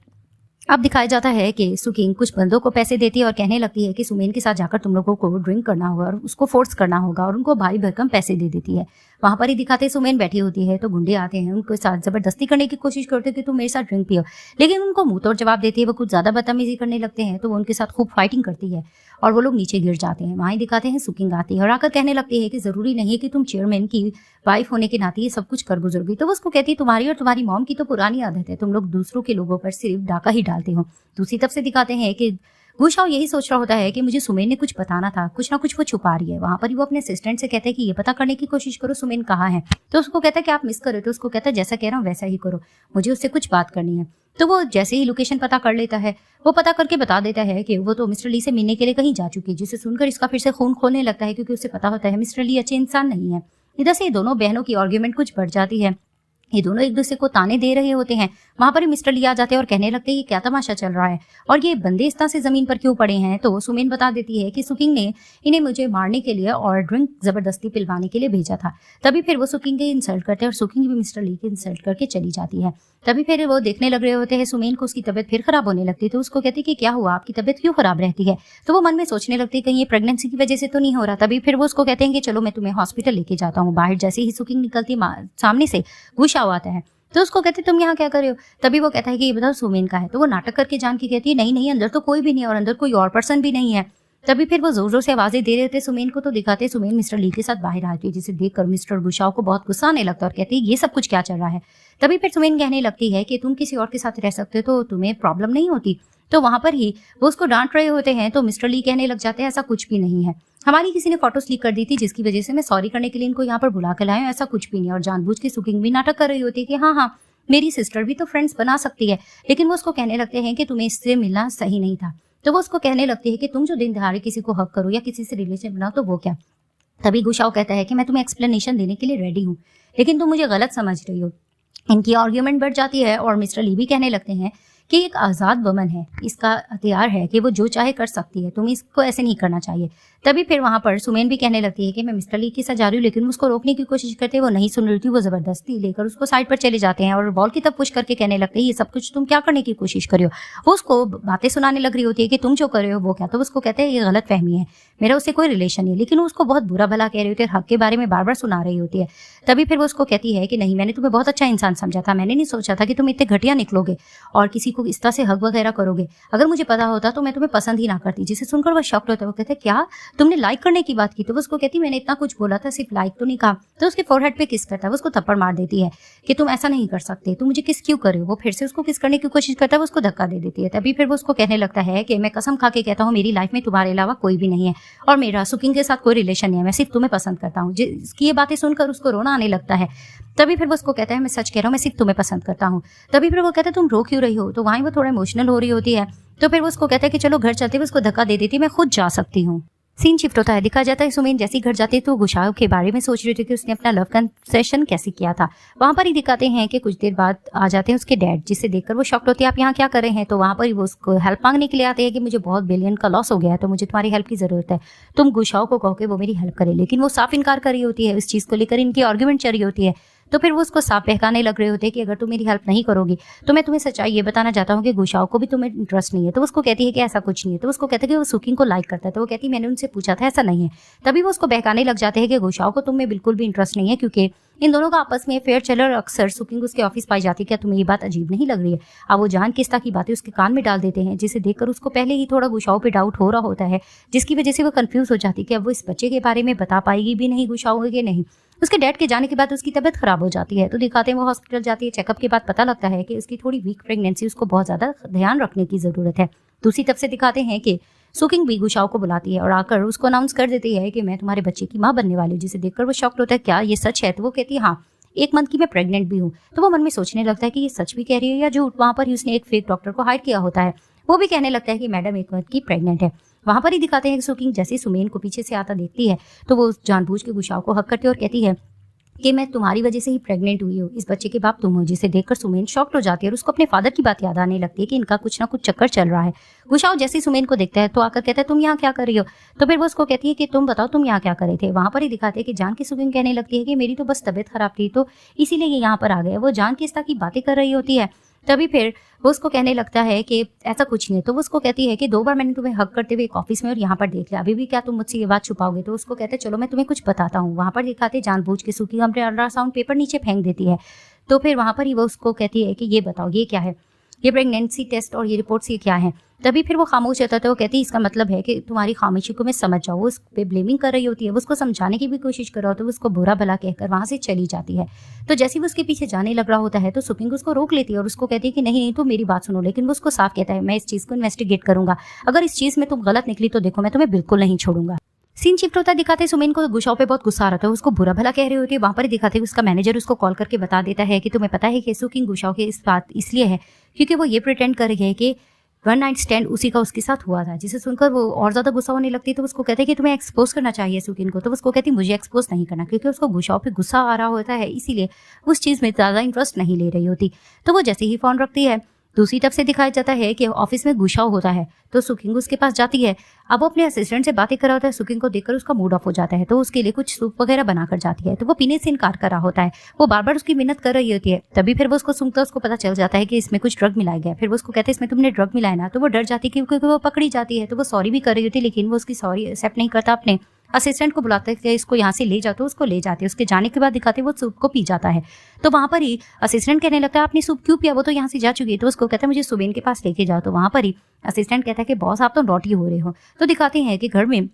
अब दिखाया जाता है कि सुकिंग कुछ बंदों को पैसे देती है और कहने लगती है कि सुमेन के साथ जाकर तुम लोगों को ड्रिंक करना होगा और उसको फोर्स करना होगा, और उनको भारी भरकम पैसे दे देती है। वहां पर ही दिखाते सुमेन बैठी होती है, तो गुंडे आते हैं, उनको साथ जबरदस्ती करने की कोशिश करते हैं कि तुम मेरे साथ ड्रिंक पियो, लेकिन उनको मुंह तोड़ जवाब देती है। वो कुछ ज्यादा बदतमीजी करने लगते हैं, तो वो उनके साथ खूब फाइटिंग करती है और वो लोग नीचे गिर जाते हैं। वहीं दिखाते हैं सुकिंग आती है और आकर कहने लगती है कि जरूरी नहीं है कि तुम चेयरमैन की वाइफ होने के नाते ये सब कुछ कर गुजरोगी। तो वो उसको कहती है तुम्हारी और तुम्हारी मॉम की तो पुरानी आदत है, तुम लोग दूसरों के लोगों पर सिर्फ डाका ही डालते हो। दूसरी तरफ से दिखाते हैं कि गुशाओ यही सोच रहा होता है कि मुझे सुमेन ने कुछ बताना था, कुछ ना कुछ वो छुपा रही है। वहां पर ही वो अपने असिस्टेंट से कहते हैं कि ये पता करने की कोशिश करो सुमेन कहाँ है। तो उसको कहता है कि आप मिस करो। तो उसको कहता है जैसा कह रहा हूँ वैसा ही करो, मुझे उससे कुछ बात करनी है। तो वो जैसे ही लोकेशन पता कर लेता है, वो पता करके बता देता है कि वो तो मिस्टर ली से मिलने के लिए कहीं जा चुकी है, जिसे सुनकर इसका फिर से खून खोलने लगता है, क्योंकि उसे पता होता है मिस्टर ली अच्छे इंसान नहीं है। इधर से ये दोनों बहनों की आर्ग्यूमेंट कुछ बढ़ जाती है, ये दोनों एक दूसरे को ताने दे रहे होते हैं। वहां पर ही मिस्टर ली आ जाते हैं और कहने लगते हैं ये क्या तमाशा चल रहा है और ये बंदे इस तरह से जमीन पर क्यों पड़े हैं। तो सुमेन बता देती है कि सुकिंग ने इन्हें मुझे मारने के लिए और ड्रिंक जबरदस्ती पिलवाने के लिए भेजा था। तभी फिर वो सुकिंग के इंसल्ट करते हैं और सुकिंग भी मिस्टर ली के इंसल्ट करके चली जाती है। तभी फिर वो देखने लग रहे होते हैं सुमेन को, उसकी तबीयत फिर खराब होने लगती है। तो उसको कहती है कि क्या हुआ, आपकी तबीयत क्यों खराब रहती है। तो वो मन में सोचने लगती है कहीं ये प्रेगनेंसी की वजह से तो नहीं हो रहा। तभी फिर वो उसको कहते हैं कि चलो मैं तुम्हें हॉस्पिटल लेके जाता हूँ। बाहर जैसे ही सुकिंग निकलती सामने से गुशाओ आता है, तो उसको कहते तुम यहाँ क्या कर रहे हो। तभी वो कहता है कि ये बताओ सुमेन का है। तो वो नाटक करके जान की कहती है नहीं नहीं, अंदर तो कोई भी नहीं है और अंदर कोई और पर्सन भी नहीं है। तभी फिर वो जोर जोर से आवाजें दे रहे थे सुमेन को, तो दिखाते सुमेन मिस्टर ली के साथ बाहर आती है, जिसे देखकर मिस्टर गुशाओ को बहुत गुस्सा आने लगता है और कहती है ये सब कुछ क्या चल रहा है। तभी फिर सुमेन कहने लगती है कि तुम किसी और के साथ रह सकते हो तो तुम्हें प्रॉब्लम नहीं होती। तो वहां पर ही वो उसको डांट रहे होते हैं, तो मिस्टर ली कहने लग जाते हैं ऐसा कुछ भी नहीं है, हमारी किसी ने फोटोज लीक कर दी थी जिसकी वजह से मैं सॉरी करने के लिए इनको यहाँ पर बुला कर लाया हूं, ऐसा कुछ भी नहीं। और जानबूझ के सुकिंग भी नाटक कर रही होती है कि हाँ हाँ मेरी सिस्टर भी तो फ्रेंड्स बना सकती है। लेकिन वो उसको कहने लगते हैं कि तुम्हें इससे मिलना सही नहीं था। तो वो उसको कहने लगती है कि तुम जो दिन दहाड़े किसी को हक करो या किसी से रिलेशन बनाओ तो वो क्या। तभी गुशाओ कहता है कि मैं तुम्हें एक्सप्लेनेशन देने के लिए रेडी हूँ, लेकिन तुम मुझे गलत समझ रही हो। इनकी आर्ग्यूमेंट बढ़ जाती है और मिस्टर ली भी कहने लगते हैं कि एक आज़ाद वुमन है, इसका हथियार है कि वो जो चाहे कर सकती है, तुम्हें इसको ऐसे नहीं करना चाहिए। तभी फिर वहां पर सुमेन भी कहने लगती है कि मैं मिस्टर ली के साथ जा रही हूँ, लेकिन उसको रोकने की कोशिश करते हैं, वो नहीं सुन रही थी। वो जबरदस्ती लेकर उसको साइड पर चले जाते हैं और बॉल की तरफ पुश करके कहने लगते हैं ये सब कुछ तुम क्या करने की कोशिश कर रही हो। वो उसको बातें सुनाने लग रही होती है कि तुम जो कर रहे हो वो क्या। तो उसको कहते हैं ये गलत फहमी है, मेरा उससे कोई रिलेशन नहीं है। लेकिन उसको बहुत बुरा भला कह रही होती है, हक के बारे में बार बार सुना रही होती है। तभी फिर वो उसको कहती है कि नहीं, मैंने तुम्हें बहुत अच्छा इंसान समझा था, मैंने नहीं सोचा था कि तुम इतने घटिया निकलोगे और किसी को इस तरह से हक वगैरह करोगे। अगर मुझे पता होता तो मैं तुम्हें पसंद ही ना करती। जिसे सुनकर वो शॉक्ड होता है, वो कहते क्या तुमने लाइक करने की बात की। तो वो उसको कहती मैंने इतना कुछ बोला था, सिर्फ लाइक तो नहीं कहा। तो उसके फोरहेड पे किस करता है, वो उसको थप्पड़ मार देती है कि तुम ऐसा नहीं कर सकते, तुम मुझे किस क्यों कर रहे हो। वो फिर से उसको किस करने की कोशिश करता है, वो उसको धक्का दे देती है। तभी फिर वो उसको कहने लगता है कि मैं कसम खा के कहता हूँ मेरी लाइफ में तुम्हारे अलावा कोई भी नहीं है और मेरा सुकिंग के साथ कोई रिलेशन नहीं है, मैं सिर्फ तुम्हें पसंद करता हूँ। जिसकी ये बातें सुनकर उसको रोना आने लगता है। तभी फिर वो उसको कहता है मैं सच कह रहा हूँ, मैं सिर्फ तुम्हें पसंद करता हूँ। तभी फिर वो कहता है तुम रो क्यों रही हो। तो वहीं वो थोड़ा इमोशनल हो रही होती है। तो फिर वो उसको कहता है कि चलो घर चलते हुए, उसको धक्का दे देती है, मैं खुद जा सकती हूँ। सीन शिफ्ट होता है, दिखा जाता है सुमेन जैसे ही घर जाती है तो गुशाओ के बारे में सोच रही थी कि उसने अपना लव कन्फेशन कैसे किया था। वहां पर ही दिखाते हैं कि कुछ देर बाद आ जाते हैं उसके डैड, जिसे देखकर वो शॉक्ड होती है आप यहाँ क्या कर रहे हैं। तो वहां पर ही वो उसको हेल्प मांगने के लिए आते हैं कि मुझे बहुत बिलियन का लॉस हो गया है, तो मुझे तुम्हारी हेल्प की जरूरत है, तुम गुशाओ को कहो कि वो मेरी हेल्प करे। लेकिन वो साफ इनकार कर रही होती है, इस चीज को लेकर इनकी आर्ग्यूमेंट चल रही होती है। तो फिर वो उसको साफ बहकाने लग रहे होते हैं कि अगर तुम मेरी हेल्प नहीं करोगी तो मैं तुम्हें सच्चाई ये बताना चाहता हूँ कि गुशाओ को भी तुम्हें इंटरेस्ट नहीं है। तो उसको कहती है कि ऐसा कुछ नहीं है। तो उसको कहता है कि वो सुकिंग को लाइक करता है। तो वो कहती है मैंने उनसे पूछा था, ऐसा नहीं है। तभी वो उसको बहकाने लग जाते हैं कि गुशाओ को तुम में बिल्कुल भी इंटरेस्ट नहीं है, क्योंकि इन दोनों का आपस में फेयर चल रहा। अक्सर सुकिंग उसके ऑफिस पाई जाती है, क्या तुम्हें ये बात अजीब नहीं लग रही है। अब वो जान किस तरह की बातें उसके कान में डाल देते हैं, जिसे देखकर उसको पहले ही थोड़ा गुशाओ पे डाउट हो रहा होता है, जिसकी वजह से वो कंफ्यूज हो जाती है कि अब वो इस बच्चे के बारे में बता पाएगी भी नहीं गुशाओ के नहीं। उसके डैड के जाने के बाद उसकी तबीयत खराब हो जाती है। तो दिखाते हैं वो हॉस्पिटल जाती है। चेकअप के बाद पता लगता है कि उसकी थोड़ी वीक प्रेगनेंसी, उसको बहुत ज्यादा ध्यान रखने की जरूरत है। दूसरी तरफ से दिखाते हैं कि सुकिंग भी गुशाओ को बुलाती है और आकर उसको अनाउंस कर देती है कि मैं तुम्हारे बच्चे की माँ बनने वाली हूँ, जिसे देखकर वो शॉक्ड होता है। क्या ये सच है? तो वो कहती है हाँ, 1 मंथ की मैं प्रेग्नेंट भी हूँ। तो वो मन में सोचने लगता है कि ये सच भी कह रही है या झूठ। वहां पर ही उसने एक फेक डॉक्टर को हायर किया होता है, वो भी कहने लगता है कि मैडम 1 मंथ की प्रेग्नेंट है। वहां पर ही दिखाते हैं कि सुकिंग जैसे सुमेन को पीछे से आता देखती है तो वो जानबूझ के गुशाओ को हक करती है और कहती है कि मैं तुम्हारी वजह से ही प्रेग्नेंट हुई हूँ, इस बच्चे के बाप तुम हो। जिसे देखकर सुमेन शॉक्ड हो जाती है और उसको अपने फादर की बात याद आने लगती है कि इनका कुछ ना कुछ चक्कर चल रहा है। गुशाओ जैसे ही सुमेन को देखता है तो आकर कहता है तुम यहाँ क्या कर रही हो? तो फिर वो उसको कहती है कि तुम बताओ तुम यहाँ क्या कर रहे थे। वहां पर ही दिखाते हैं कि जान की सुकिंग कहने लगती है कि मेरी तो बस तबीयत खराब थी तो इसीलिए ये यहाँ पर आ गया। वो जान की इस तरह की बातें कर रही होती है। तभी फिर वो उसको कहने लगता है कि ऐसा कुछ नहीं है। तो वो उसको कहती है कि 2 बार मैंने तुम्हें हक करते हुए एक ऑफिस में और यहाँ पर देख लिया, अभी भी क्या तुम मुझसे ये बात छुपाओगे? तो उसको कहते हैं चलो मैं तुम्हें कुछ बताता हूँ। वहां पर दिखाते जानबूझ के सुकी अपने अल्ट्रासाउंड पेपर नीचे फेंक देती है। तो फिर वहां पर ही वो उसको कहती है कि ये बताओ ये क्या है, ये प्रेगनेंसी टेस्ट और ये रिपोर्ट्स ये क्या है? तभी फिर वो खामोश होता है। तो वो कहती है इसका मतलब है कि तुम्हारी खामोशी को मैं समझ जाऊँ। वो उस पे ब्लेमिंग कर रही होती है, वो उसको समझाने की भी कोशिश कर रहा होता है, उसको बुरा भला कहकर वहां से चली जाती है। तो जैसे वो उसके पीछे जाने लग रहा होता है तो सुकिंग उसको रोक लेती है और उसको कहती है कि नहीं तो मेरी बात सुनो। लेकिन वो उसको साफ कहता है मैं इस चीज को इन्वेस्टिगेट करूंगा, अगर इस चीज में तुम गलत निकली तो देखो मैं तुम्हें बिल्कुल नहीं छोड़ूंगा। सीन शिफ्ट होता है। दिखाते सुमेन को गुशाओ पे बहुत गुस्सा आ रहा था, उसको बुरा भला कह रही होती है। वहां पर दिखाते उसका मैनेजर उसको कॉल करके बता देता है कि तुम्हें पता है कि सुकिंग गुशाओ के इस बात इसलिए है क्योंकि वो ये प्रिटेंड कर रही है कि 1 नाइट स्टैंड उसी का उसके साथ हुआ था। जिसे सुनकर वो और ज्यादा गुस्सा होने लगती है। तो उसको कहते हैं कि तुम्हें एक्सपोज करना चाहिए सुकिन को। तो उसको कहती है मुझे एक्सपोज नहीं करना, क्योंकि उसको गुशाओ पे गुस्सा आ रहा होता है, इसीलिए उस चीज में ज्यादा इंटरेस्ट नहीं ले रही होती। तो वो जैसे ही फोन रखती है दूसरी तरफ से दिखाया जाता है कि ऑफिस में गुशाओ होता है। तो सुकिंग उसके पास जाती है। अब वो अपने असिस्टेंट से बातें कर रहा होता है। सुकिंग को देखकर उसका मूड ऑफ हो जाता है तो उसके लिए कुछ सूप वगैरह बनाकर जाती है। तो वो पीने से इनकार कर रहा होता है, वो बार बार उसकी मिन्नत कर रही होती है। तभी फिर वो उसको सुनकर उसको पता चल जाता है कि इसमें कुछ ड्रग मिलाया गया है। फिर वो उसको कहते हैं इसमें तुमने ड्रग मिलाया ना। तो वो डर जाती है क्योंकि वो पकड़ी जाती है। तो वो सॉरी भी कर रही होती है लेकिन वो उसकी सॉरी एक्सेप्ट नहीं करता। अपने असिस्टेंट को बुलाता है कि इसको यहाँ से ले जाते हो, उसको ले जाते हैं। उसके जाने के बाद दिखाते वो सूप को पी जाता है। तो वहां पर ही असिस्टेंट कहने लगता है आपने सूप क्यों पिया, वो तो यहाँ से जा चुकी है। तो उसको कहता है मुझे सुबेन के पास लेके जाओ। तो वहां पर ही असिस्टेंट कहता है कि बॉस आप तो नॉटी हो रहे हो। तो दिखाते हैं कि घर में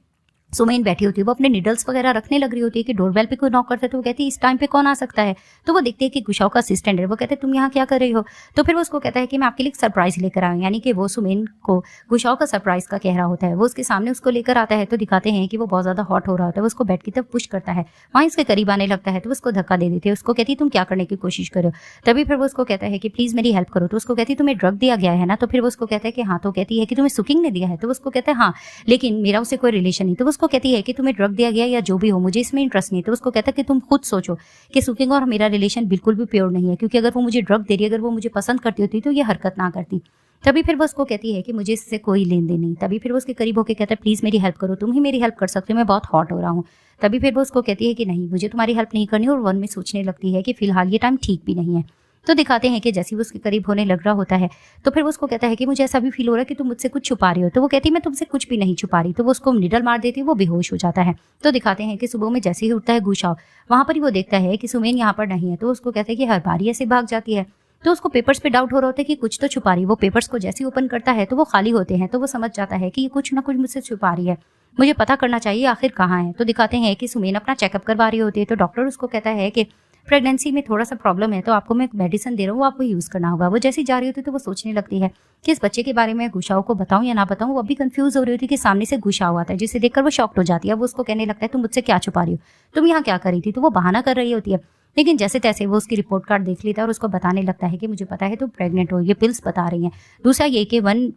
सुमेन बैठी होती है, वो अपने निडल्स वगैरह रखने लग रही होती है कि डोरबेल पे कोई नॉक करता है। तो वो कहती है इस टाइम पे कौन आ सकता है। तो वो देखती है कि गुशाओ का असिस्टेंट है। वो कहते हैं तुम यहाँ क्या कर रही हो। तो फिर वो उसको कहता है कि मैं आपके लिए एक सरप्राइज लेकर आया हूं। यानी कि वो सुमेन को गुशाओ का सरप्राइज का कह रहा होता है। वो उसके सामने उसको लेकर आता है। तो दिखाते हैं कि वो बहुत ज्यादा हॉट हो रहा होता है। वो उसको बेड की तरफ पुश करता है, वहीं इसके करीब आने लगता है तो उसको धक्का दे देती है। उसको कहती है तुम क्या करने की कोशिश करो। तभी फिर वो उसको कहता है कि प्लीज मेरी हेल्प करो। तो उसको कहती है तुम्हें ड्रग दिया गया है ना। तो फिर वो उसको कहता है कि हाँ। तो कहती है कि तुम्हें सुकिंग ने दिया है। तो उसको कहता है हाँ लेकिन मेरा उससे कोई रिलेशन नहीं। तो उसको कहती है कि तुम्हें ड्रग दिया गया या जो भी हो मुझे इसमें इंटरेस्ट नहीं। तो उसको कहता है कि तुम खुद सोचो कि सुकिंग और मेरा रिलेशन बिल्कुल भी प्योर नहीं है, क्योंकि अगर वो मुझे ड्रग दे रही, अगर वो मुझे पसंद करती होती तो ये हरकत ना करती। तभी फिर वो उसको कहती है कि मुझे इससे कोई लेन देन नहीं। तभी फिर वो उसके करीब होकर कहता है प्लीज मेरी हेल्प करो, तुम ही मेरी हेल्प कर सकते हो, मैं बहुत हॉट हो रहा हूँ। तभी फिर वो उसको कहती है कि नहीं मुझे तुम्हारी हेल्प नहीं करनी, और वन में सोचने लगती है कि फिलहाल ये टाइम ठीक भी नहीं है। तो दिखाते हैं कि जैसे वो उसके करीब होने लग रहा होता है तो फिर वो उसको कहता है कि मुझे ऐसा भी फील हो रहा है कि तुम मुझसे कुछ छुपा रही हो। तो वो कहती है मैं तुमसे कुछ भी नहीं छुपा रही। तो वो उसको निडल मार देती है, वो बेहोश हो जाता है। तो दिखाते हैं कि सुबह में जैसे ही उठता है गुशाओ, वहां पर ही वो देखता है कि सुमेन यहाँ पर नहीं है। तो उसको कहता है कि हर बार ऐसे भाग जाती है। तो उसको पेपर्स पे डाउट हो रहा होता है कि कुछ तो छुपा रही है। वो पेपर्स को जैसे ही ओपन करता है तो वो खाली होते हैं। तो वो समझ जाता है कि ये कुछ ना कुछ मुझसे छुपा रही है, मुझे पता करना चाहिए आखिर कहाँ है। तो दिखाते हैं कि सुमेन अपना चेकअप करवा रही होती है। तो डॉक्टर उसको कहता है कि प्रेगनेंसी में थोड़ा सा प्रॉब्लम है तो आपको मैं मेडिसिन दे रहा हूँ, आपको यूज करना होगा। वो जैसी जा रही होती है तो वो सोचने लगती है कि इस बच्चे के बारे में गुशाओ को बताऊं या ना बताऊं। वो अभी कंफ्यूज हो रही होती है कि सामने से गुशाओ आता है जिसे देखकर वो शॉक्ड हो जाती है। वो उसको कहने लगता है तुम मुझसे क्या छुपा रही हो, तुम यहाँ क्या कर रही थी। तो वो बहाना कर रही होती है, लेकिन जैसे तैसे वो उसकी रिपोर्ट कार्ड देख लेता है और उसको बताने लगता है कि मुझे पता है तुम प्रेग्नेंट हो, ये पिल्स बता रही हैं। दूसरा ये कि 1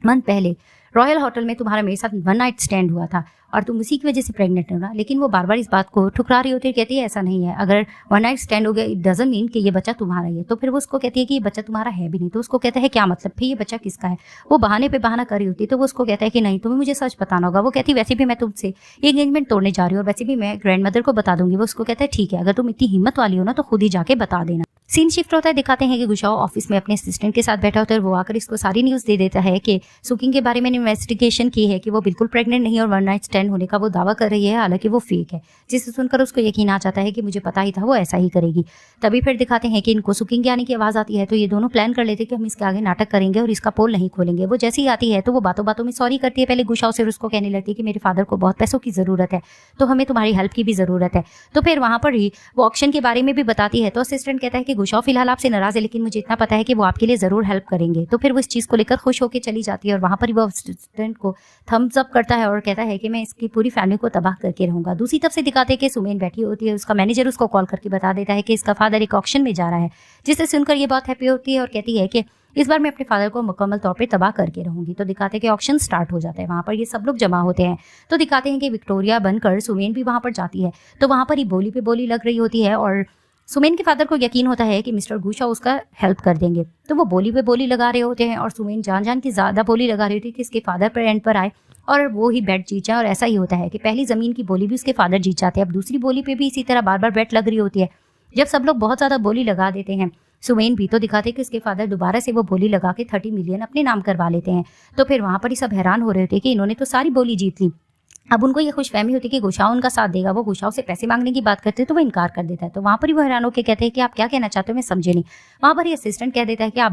मंथ पहले रॉयल होटल में तुम्हारा मेरे साथ 1 नाइट स्टैंड हुआ था और तुम उसी की वजह से प्रेग्नेंट होना। लेकिन वो बार बार इस बात को ठुकरा रही होती है, कहती है ऐसा नहीं है, अगर 1 नाइट स्टैंड हो गया इट डजंट मीन कि ये बच्चा तुम्हारा ही है। तो फिर वो उसको कहती है कि ये बच्चा तुम्हारा है भी नहीं। तो उसको कहता है क्या मतलब, फिर ये बच्चा किसका है। वो बहाने पे बहाना कर रही होती है। तो वो उसको कहता है कि नहीं तुम्हें मुझे सच बताना होगा। वो कहती है वैसे भी मैं तुमसे ये एंगेजमेंट तोड़ने जा रही हूँ और वैसे भी मैं ग्रैंड मदर को बता दूंगी। वो उसको कहता है ठीक है, अगर तुम इतनी हिम्मत वाली हो ना तो खुद ही जाके बता देना। सीन शिफ्ट होता है, दिखाते हैं कि गुशाओ ऑफिस में अपने असिस्टेंट के साथ बैठा होता है और वो आकर इसको सारी न्यूज़ दे देता है कि सुकिंग के बारे में इन्वेस्टिगेशन की है कि वो बिल्कुल प्रेग्नेंट नहीं और वन नाइट स्टैंड होने का वो दावा कर रही है, हालांकि वो फेक है। जिसे सुनकर उसको यकीन आ जाता है कि मुझे पता ही था वो ऐसा ही करेगी। तभी फिर दिखाते हैं कि इनको सुकिंग के आने की आवाज़ आती है, तो ये दोनों प्लान कर लेते हैं कि हम इसके आगे नाटक करेंगे और इसका पोल नहीं खोलेंगे। वो जैसी आती है तो वो बातों बातों में सॉरी करती है पहले गुशाओ से, और उसको कहने लगती है कि मेरे फादर को बहुत पैसों की ज़रूरत है, तो हमें तुम्हारी हेल्प की भी ज़रूरत है। तो फिर वहाँ पर ही वो ऑक्शन के बारे में भी बताती है। तो असिस्टेंट कहता है कि गुशाओ फिलहाल आपसे नाराज़ है, लेकिन मुझे इतना पता है कि वो आपके लिए ज़रूर हेल्प करेंगे। तो फिर वो इस चीज़ को लेकर खुश होकर चली जाती है और वहाँ पर ही वो असिस्टेंट को थम्स अप करता है और कहता है कि मैं इसकी पूरी फैमिली को तबाह करके रहूंगा। दूसरी तरफ से दिखाते हैं कि सुमेन बैठी होती है, उसका मैनेजर उसको कॉल करके बता देता है कि इसका फादर एक ऑक्शन में जा रहा है, जिसे सुनकर ये बहुत हैप्पी होती है और कहती है कि इस बार मैं अपने फादर को मुकम्मल तौर पे तबाह करके रहूंगी। तो दिखाते हैं कि ऑक्शन स्टार्ट हो जाता है, वहाँ पर ये सब लोग जमा होते हैं। तो दिखाते हैं कि विक्टोरिया बनकर सुमेन भी वहाँ पर जाती है, तो वहाँ पर ही बोली पे बोली लग रही होती है और सुमेन के फादर को यकीन होता है कि मिस्टर गुशाओ उसका हेल्प कर देंगे। तो वो बोली पे बोली लगा रहे होते हैं और सुमेन जान जान की ज़्यादा बोली लगा रही होती है कि इसके फादर पर एंड पर आए और वो ही बेट जीत जाए। और ऐसा ही होता है कि पहली ज़मीन की बोली भी उसके फादर जीत जाते हैं, अब दूसरी बोली पे भी इसी तरह बार बार बेट लग रही होती है। जब सब लोग बहुत ज़्यादा बोली लगा देते हैं सुमेन भी, तो दिखाते हैं कि उसके फादर दोबारा से वो बोली लगा के 30 मिलियन अपने नाम करवा लेते हैं। तो फिर वहाँ पर ही सब हैरान हो रहे होते हैं कि इन्होंने तो सारी बोली जीत ली। अब उनको ये खुशफहमी होती है कि गुशाओ उनका साथ देगा। वो गुशाओ से पैसे मांगने की बात करते हैं तो वो इनकार कर देता है। तो वहाँ पर ही वो हैरान होकर कहते हैं कि आप क्या कहना चाहते हो, मैं समझे नहीं। वहाँ पर ही असिस्टेंट कह देता है कि आप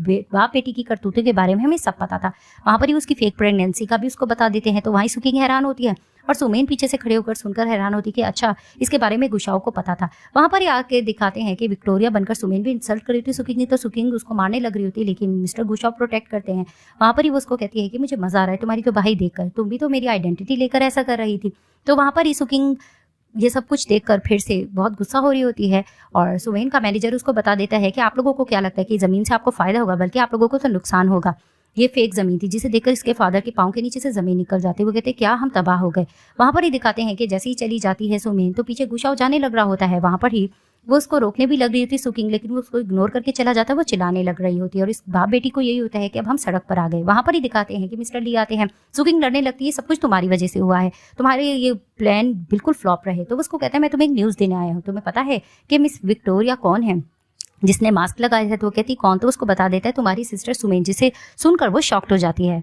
बाप बेटी की करतूतों के बारे में हमें सब पता था। वहाँ पर ही उसकी फेक प्रेगनेंसी का भी उसको बता देते हैं। तो वहीं सुकिंग हैरान होती है और सुमेन पीछे से खड़े होकर सुनकर हैरान होती है कि अच्छा, इसके बारे में गुशाओ को पता था। वहाँ पर ही आके दिखाते हैं कि विक्टोरिया बनकर सुमेन भी इंसल्ट कर रही थी सुकिंग ने, तो सुकिंग उसको मारने लग रही होती है, लेकिन मिस्टर गुशाओ प्रोटेक्ट करते हैं। वहाँ पर ही वो उसको कहती है कि मुझे मजा आ रहा है तुम्हारी तो भाई देखकर, तुम भी तो मेरी आइडेंटिटी लेकर ऐसा कर रही थी। तो वहाँ पर ही सुकिंग ये सब कुछ देखकर फिर से बहुत गुस्सा हो रही होती है और सुमेन का मैनेजर उसको बता देता है कि आप लोगों को क्या लगता है कि ज़मीन से आपको फ़ायदा होगा, बल्कि आप लोगों को तो नुकसान होगा। ये फेक ज़मीन थी जिसे देखकर इसके फादर के पाँव के नीचे से ज़मीन निकल जाती है। वो कहते हैं क्या हम तबाह हो गए। वहाँ पर ही दिखाते हैं कि जैसे ही चली जाती है सुमेन, तो पीछे गुशाओ जाने लग रहा होता है। वहाँ पर ही वो उसको रोकने भी लग रही होती सुकिंग, लेकिन वो उसको इग्नोर करके चला जाता है। वो चिल्लाने लग रही होती है और इस बाप बेटी को यही होता है कि अब हम सड़क पर आ गए। वहाँ पर ही दिखाते हैं कि मिस्टर ली आते हैं। सुकिंग लड़ने लगती है, सब कुछ तुम्हारी वजह से हुआ है, तुम्हारे ये प्लान बिल्कुल फ्लॉप रहे। तो उसको कहता है मैं तुम्हें एक न्यूज़ देने आया हूँ, तुम्हें पता है कि मिस विक्टोरिया कौन है जिसने मास्क लगाया था। तो वो कहती कौन, तो उसको बता देता है तुम्हारी सिस्टर सुमेन, जिसे सुनकर वो शॉक्ड हो जाती है।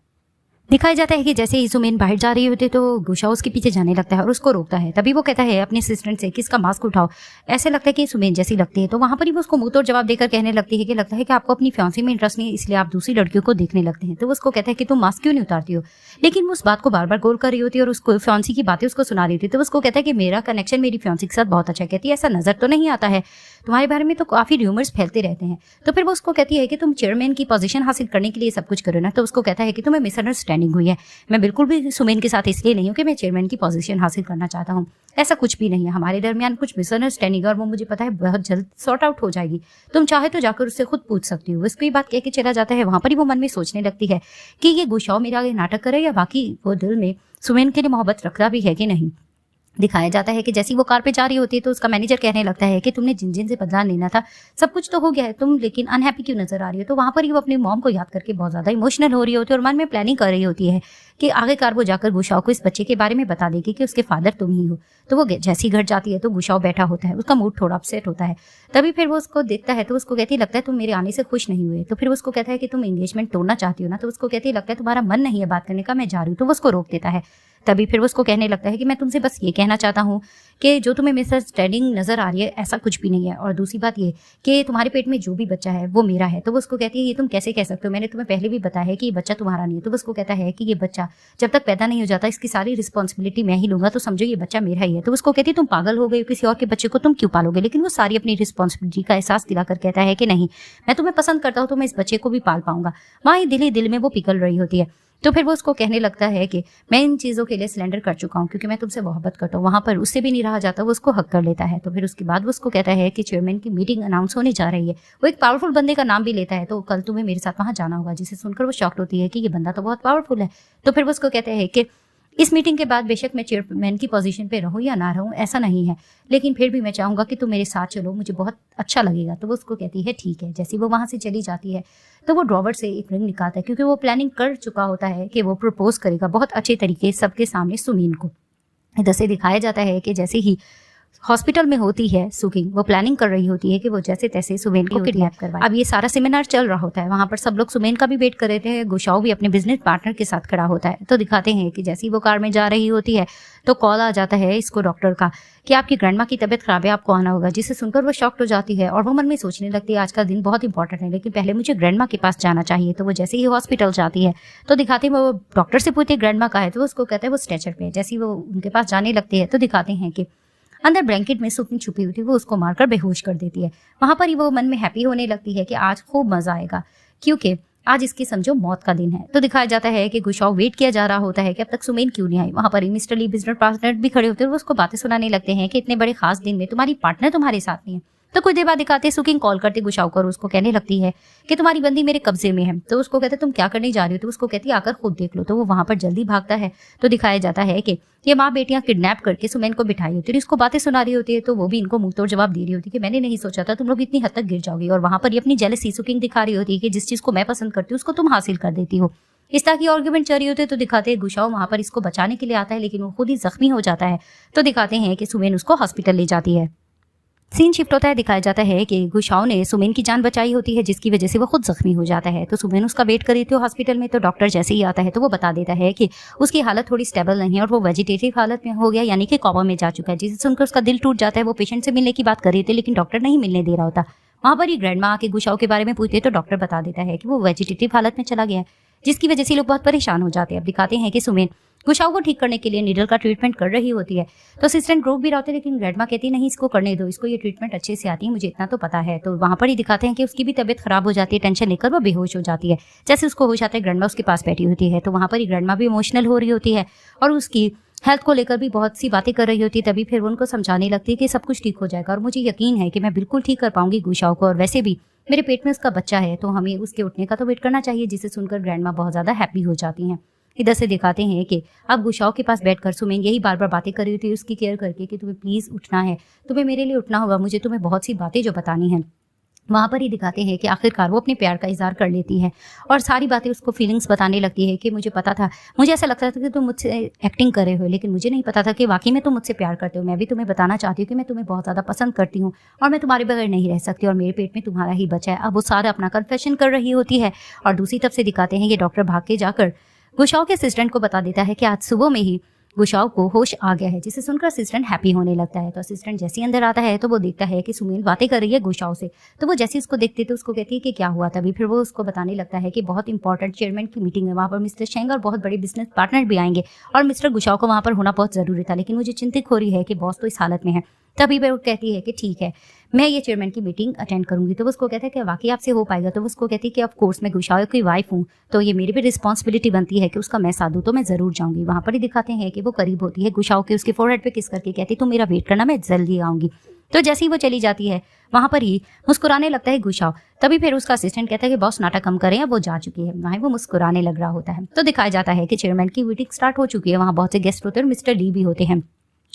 दिखाया जाता है कि जैसे ही सुमेन बाहर जा रही होती है तो गुशाओ उसके पीछे जाने लगता है और उसको रोकता है। तभी वो कहता है अपने असिस्टेंट से कि इसका मास्क उठाओ, ऐसे लगता है कि सुमेन जैसी लगती है। तो वहाँ पर ही वो उसको मुंह तोड़ जवाब देकर कहने लगती है कि लगता है कि आपको अपनी फियांसी में इंटरेस्ट नहीं है, इसलिए आप दूसरी लड़कियों को देखने लगते हैं। तो वो उसको कहता है कि तुम मास्क क्यों नहीं उतारती हो, लेकिन वो उस बात को बार बार गोल कर रही होती है और उसको फियांसी की बातें उसको सुना रही होती है। तो उसको कहता है कि मेरा कनेक्शन मेरी फियांसी के साथ बहुत अच्छा है। कहती है ऐसा नजर तो नहीं आता है, तुम्हारे बारे में तो काफ़ी र्यूमर्स फैलते रहते हैं। तो फिर वो उसको कहती है कि तुम चेयरमैन की पोजीशन हासिल करने के लिए सब कुछ करो ना। तो उसको कहता है कि तुम्हें मिसअंडरस्टैंडिंग हुई है, मैं बिल्कुल भी सुमेन के साथ इसलिए नहीं हूँ कि मैं चेयरमैन की पोजीशन हासिल करना चाहता हूँ, ऐसा कुछ भी नहीं है। हमारे दरमियान कुछ मिसअंडरस्टैंडिंग और वो मुझे पता है बहुत जल्द सॉर्ट आउट हो जाएगी, तुम चाहे तो जाकर उससे खुद पूछ सकती हो। उसको ये बात कह के चला जाता है। वहाँ पर ही वो मन में सोचने लगती है कि ये गुशाओ मेरे आगे नाटक करे या बाकी वो दिल में सुमेन के लिए मोहब्बत रखता भी है कि नहीं। दिखाया जाता है कि जैसी वो कार पे जा रही होती है तो उसका मैनेजर कहने लगता है कि तुमने जिन जिन से बदला लेना था सब कुछ तो हो गया है, तुम लेकिन अनहैप्पी क्यों नजर आ रही हो। तो वहाँ पर ही वो अपनी मॉम को याद करके बहुत ज़्यादा इमोशनल हो रही होती है और मन में प्लानिंग कर रही होती है कि आखिरकार वो जाकर गुशाओ को इस बच्चे के बारे में बता देगी कि उसके फादर तुम ही हो। तो वो जैसी घर जाती है तो गुशाओ बैठा होता है, उसका मूड थोड़ा अपसेट होता है। तभी फिर वो उसको देखता है तो उसको कहती है लगता है तुम मेरे आने से खुश नहीं हुए। तो फिर उसको कहता है कि तुम एंगेजमेंट तोड़ना चाहती हो ना। तो उसको कहती है लगता है तुम्हारा मन नहीं है बात करने का, मैं जा रही हूँ। तो वो उसको रोक देता है। तभी फिर वो उसको कहने लगता है कि मैं तुमसे बस ये कहना चाहता हूँ कि जो तुम्हें मिसअंडरस्टैंडिंग नजर आ रही है ऐसा कुछ भी नहीं है, और दूसरी बात ये कि तुम्हारे पेट में जो भी बच्चा है वो मेरा है। तो वो उसको कहती है ये तुम कैसे कह सकते हो, मैंने तुम्हें पहले भी बताया है कि ये बच्चा तुम्हारा नहीं है। तो वो उसको कहता है कि ये बच्चा जब तक पैदा नहीं हो जाता इसकी सारी रिस्पॉन्सिबिलिटी मैं ही लूंगा, तो समझो ये बच्चा मेरा ही है। तो उसको कहती है तुम पागल हो गए, किसी और के बच्चे को तुम क्यों पालोगे। लेकिन वो सारी अपनी रिस्पॉन्सिबिलिटी का एहसास दिलाकर कहता है कि नहीं, मैं तुम्हें पसंद करता हूँ तो मैं इस बच्चे को भी पाल पाऊंगा। वहाँ ही दिल में वो पिघल रही होती है। तो फिर वो उसको कहने लगता है कि मैं इन चीज़ों के लिए सिलेंडर कर चुका हूँ क्योंकि मैं तुमसे मोहब्बत करता हूँ। वहाँ पर उससे भी नहीं रहा जाता, वो उसको हक कर लेता है। तो फिर उसके बाद वो उसको कहता है कि चेयरमैन की मीटिंग अनाउंस होने जा रही है। वो एक पावरफुल बंदे का नाम भी लेता है, तो कल तुम्हें मेरे साथ वहाँ जाना होगा। जिसे सुनकर वो शॉक्ड होती है कि ये बंदा तो बहुत पावरफुल है। तो फिर वो उसको कहते हैं कि इस मीटिंग के बाद बेशक मैं चेयरमैन की पोजीशन पे रहूं या ना रहूं ऐसा नहीं है, लेकिन फिर भी मैं चाहूंगा कि तुम मेरे साथ चलो, मुझे बहुत अच्छा लगेगा। तो वो उसको कहती है ठीक है। जैसे वो वहां से चली जाती है तो वो ड्रॉवर से एक रिंग निकालता है क्योंकि वो प्लानिंग कर चुका होता है कि वो प्रपोज करेगा बहुत अच्छे तरीके सबके सामने सुमीन को। इधर से दिखाया जाता है कि जैसे ही हॉस्पिटल में होती है सुकिंग, वो प्लानिंग कर रही होती है कि वो जैसे तैसे सुमेन को किडनैप करवाए। अब ये सारा सेमिनार चल रहा होता है, वहां पर सब लोग सुमेन का भी वेट कर रहे थे, गुशाओ भी अपने बिजनेस पार्टनर के साथ खड़ा होता है। तो दिखाते हैं कि जैसे ही वो कार में जा रही होती है तो कॉल आ जाता है इसको डॉक्टर का कि आपकी ग्रैंडमा की तबीयत खराब है, आपको आना होगा। जिसे सुनकर वो शॉक्ड हो जाती है और वो मन में सोचने लगती है आज का दिन बहुत इंपॉर्टेंट है, लेकिन पहले मुझे ग्रैंडमा के पास जाना चाहिए। तो वो जैसे ही हॉस्पिटल जाती है तो दिखाते हैं वो डॉक्टर से पूछती है ग्रैंडमा का है, तो उसको कहता है वो स्ट्रेचर पे है। जैसे ही वो उनके पास जाने लगती है तो दिखाते हैं कि अंदर ब्लैंकेट में सुकनी छुपी हुई थी, वो उसको मारकर बेहोश कर देती है। वहां पर ही वो मन में हैप्पी होने लगती है कि आज खूब मजा आएगा, क्योंकि आज इसकी समझो मौत का दिन है। तो दिखाया जाता है कि गुशाओ वेट किया जा रहा होता है कि अब तक सुमेन क्यों नहीं आई। वहां पर ही मिस्टर ली बिजनेस पार्टनर भी खड़े होते हैं और वो उसको बातें सुनाने लगते हैं कि इतने बड़े खास दिन में तुम्हारी पार्टनर तुम्हारे साथ नहीं है। तो कुछ देर बाद दिखाते हैं सुकिंग कॉल करते गुशाओ को और उसको कहने लगती है कि तुम्हारी बंदी मेरे कब्जे में है। तो उसको कहते तुम क्या करने जा रही हो, तो उसको कहती है आकर खुद देख लो। तो वो वहां पर जल्दी भागता है। तो दिखाया जाता है कि ये माँ बेटियां किडनैप करके सुमेन को बिठाई होती है, इसको बातें सुना रही होती है। तो वो भी इनको मुंह तोड़ जवाब दे रही होती है कि मैंने नहीं सोचा था तुम लोग इतनी हद तक गिर जाओगी। और वहां पर ये अपनी जेलसी सुकिंग दिखा रही होती है कि जिस चीज को मैं पसंद करती हूँ उसको तुम हासिल कर देती हो। इस तरह की आर्ग्यूमेंट चल रही होती है। तो दिखाते हैं गुशाओ वहां पर इसको बचाने के लिए आता है, लेकिन वो खुद ही जख्मी हो जाता है। तो दिखाते हैं कि सुमेन उसको हॉस्पिटल ले जाती है। सीन शिफ्ट होता है, दिखाया जाता है कि गुशाओ ने सुमेन की जान बचाई होती है, जिसकी वजह से वो खुद जख्मी हो जाता है। तो सुमेन उसका वेट कर रही थी हॉस्पिटल में। तो डॉक्टर जैसे ही आता है तो वो बता देता है कि उसकी हालत थोड़ी स्टेबल नहीं है और वो वेजिटेटिव हालत में हो गया, यानी कि कोमा में जा चुका है। जिसे सुनकर उसका दिल टूट जाता है। वो पेशेंट से मिलने की बात कर रही थी, लेकिन डॉक्टर नहीं मिलने दे रहा होता। वहां पर ही ग्रैंडमा आके गुशाओ के बारे में पूछते हैं तो डॉक्टर बता देता है कि वो वेजिटेटिव हालत में चला गया है, जिसकी वजह से लोग बहुत परेशान हो जाते हैं। अब दिखाते हैं कि सुमेन गुशाओ को ठीक करने के लिए नीडल का ट्रीटमेंट कर रही होती है। तो असिस्टेंट रोक भी रहा होता है, लेकिन ग्रैंडमा कहती है नहीं इसको करने दो, इसको ये ट्रीटमेंट अच्छे से आती है, मुझे इतना तो पता है। तो वहां पर ही दिखाते हैं कि उसकी भी तबीयत खराब हो जाती है, टेंशन लेकर वो बेहोश हो जाती है। जैसे उसको होश आता है ग्रैंडमा उसके पास बैठी होती है। तो वहां पर ही ग्रैंडमा भी इमोशनल हो रही होती है और उसकी हेल्थ को लेकर भी बहुत सी बातें कर रही होती है। तभी फिर वो उनको समझाने लगती है कि सब कुछ ठीक हो जाएगा और मुझे यकीन है कि मैं बिल्कुल ठीक कर पाऊंगी गुशाओ को, और वैसे भी मेरे पेट में उसका बच्चा है तो हमें उसके उठने का तो वेट करना चाहिए। जिसे सुनकर ग्रैंडमा बहुत ज्यादा हैप्पी हो जाती हैं। इधर से दिखाते हैं कि अब गुशाओ के पास बैठकर सुमेन यही बार बार बातें कर रही होती है उसकी केयर करके कि तुम्हें प्लीज उठना है, तुम्हें मेरे लिए उठना होगा, मुझे तुम्हें बहुत सी बातें जो बतानी है। वहां पर ही दिखाते हैं कि आखिरकार वो अपने प्यार का इजहार कर लेती है और सारी बातें उसको फीलिंग्स बताने लगती है कि मुझे पता था, मुझे ऐसा लगता था कि तुम मुझसे एक्टिंग कर रहे हो, लेकिन मुझे नहीं पता था कि वाकई में तुम मुझसे प्यार करते हो। मैं भी तुम्हें बताना चाहती हूँ कि मैं तुम्हें बहुत ज़्यादा पसंद करती हूँ और मैं तुम्हारे बगैर नहीं रह सकती और मेरे पेट में तुम्हारा ही बच्चा है। अब वो सारा अपना कन्फेशन कर रही होती है और दूसरी तरफ से दिखाते हैं कि डॉक्टर भाग के जाकर गुशाओ के असिस्टेंट को बता देता है कि आज सुबह में ही गुशाओ को होश आ गया है, जिसे सुनकर असिस्टेंट हैप्पी होने लगता है। तो असिस्टेंट जैसे ही अंदर आता है तो वो देखता है कि सुमेन बातें कर रही है गुशाओ से। तो वो जैसे उसको देखती है तो उसको कहती है कि क्या हुआ। तभी फिर वो उसको बताने लगता है कि बहुत इंपॉर्टेंट चेयरमैन की मीटिंग है, वहाँ पर मिस्टर शेंग और बहुत बड़े बिजनेस पार्टनर भी आएंगे और मिस्टर गुशाओ को वहाँ पर होना बहुत जरूरी था, लेकिन मुझे चिंतित हो रही है कि बॉस तो इस हालत में है। तभी वो कहती है कि ठीक है मैं ये चेयरमैन की मीटिंग अटेंड करूंगी। तो वो उसको कहता है कि वाकई आपसे हो पाएगा। तो वो उसको कहती है कि ऑफ कोर्स मैं गुशाओ की वाइफ हूँ, तो ये मेरी भी रिस्पॉन्सिबिलिटी बनती है कि उसका मैं साथ दूं, तो मैं जरूर जाऊंगी। वहां पर ही दिखाते हैं कि वो करीब होती है गुशाओ के, उसके फोरहेड पे किस करके कहती तुम मेरा वेट करना, मैं जल्दी आऊंगी। तो जैसे ही वो चली जाती है वहां पर ही मुस्कुराने लगता है गुशाओ। तभी फिर उसका असिस्टेंट कहता है कि बॉस नाटक कम करें, अब वो जा चुकी है। वहां वो मुस्कुराने लग रहा होता है। तो दिखाया जाता है कि चेयरमैन की मीटिंग स्टार्ट हो चुकी है, वहां बहुत से गेस्ट होते हैं और मिस्टर ली भी होते हैं।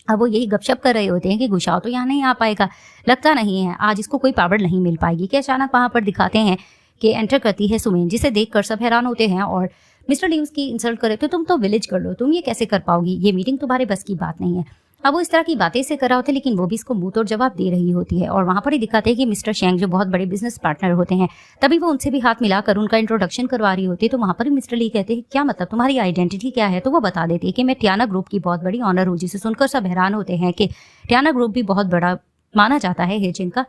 अब वो यही गपशप कर रहे होते हैं कि गुशाओ तो यहाँ नहीं आ पाएगा, लगता नहीं है आज इसको कोई पावर नहीं मिल पाएगी। कि अचानक वहां पर दिखाते हैं कि एंटर करती है सुमेन, जिसे देखकर सब हैरान होते हैं और मिस्टर ली उसकी इंसल्ट करे तो तुम तो विलेज कर लो, तुम ये कैसे कर पाओगी, ये मीटिंग तुम्हारे बस की बात नहीं है। अब वो इस तरह की बातें से कर रहा होता है, लेकिन वो भी इसको मुंह तोड़ जवाब दे रही होती है। और वहां पर ही दिखाते हैं कि मिस्टर शेंग जो बहुत बड़े बिजनेस पार्टनर होते हैं, तभी वो उनसे भी हाथ मिलाकर उनका इंट्रोडक्शन करवा रही होती है। तो वहां पर ही मिस्टर ली कहते हैं क्या मतलब, तुम्हारी आइडेंटिटी क्या है। तो वो बता देती है कि मैं टियाना ग्रुप की बहुत बड़ी ऑनर हूँ। जिसे सुनकर सब हैरान होते हैं कि टियाना ग्रुप भी बहुत बड़ा माना जाता है हेजिंग का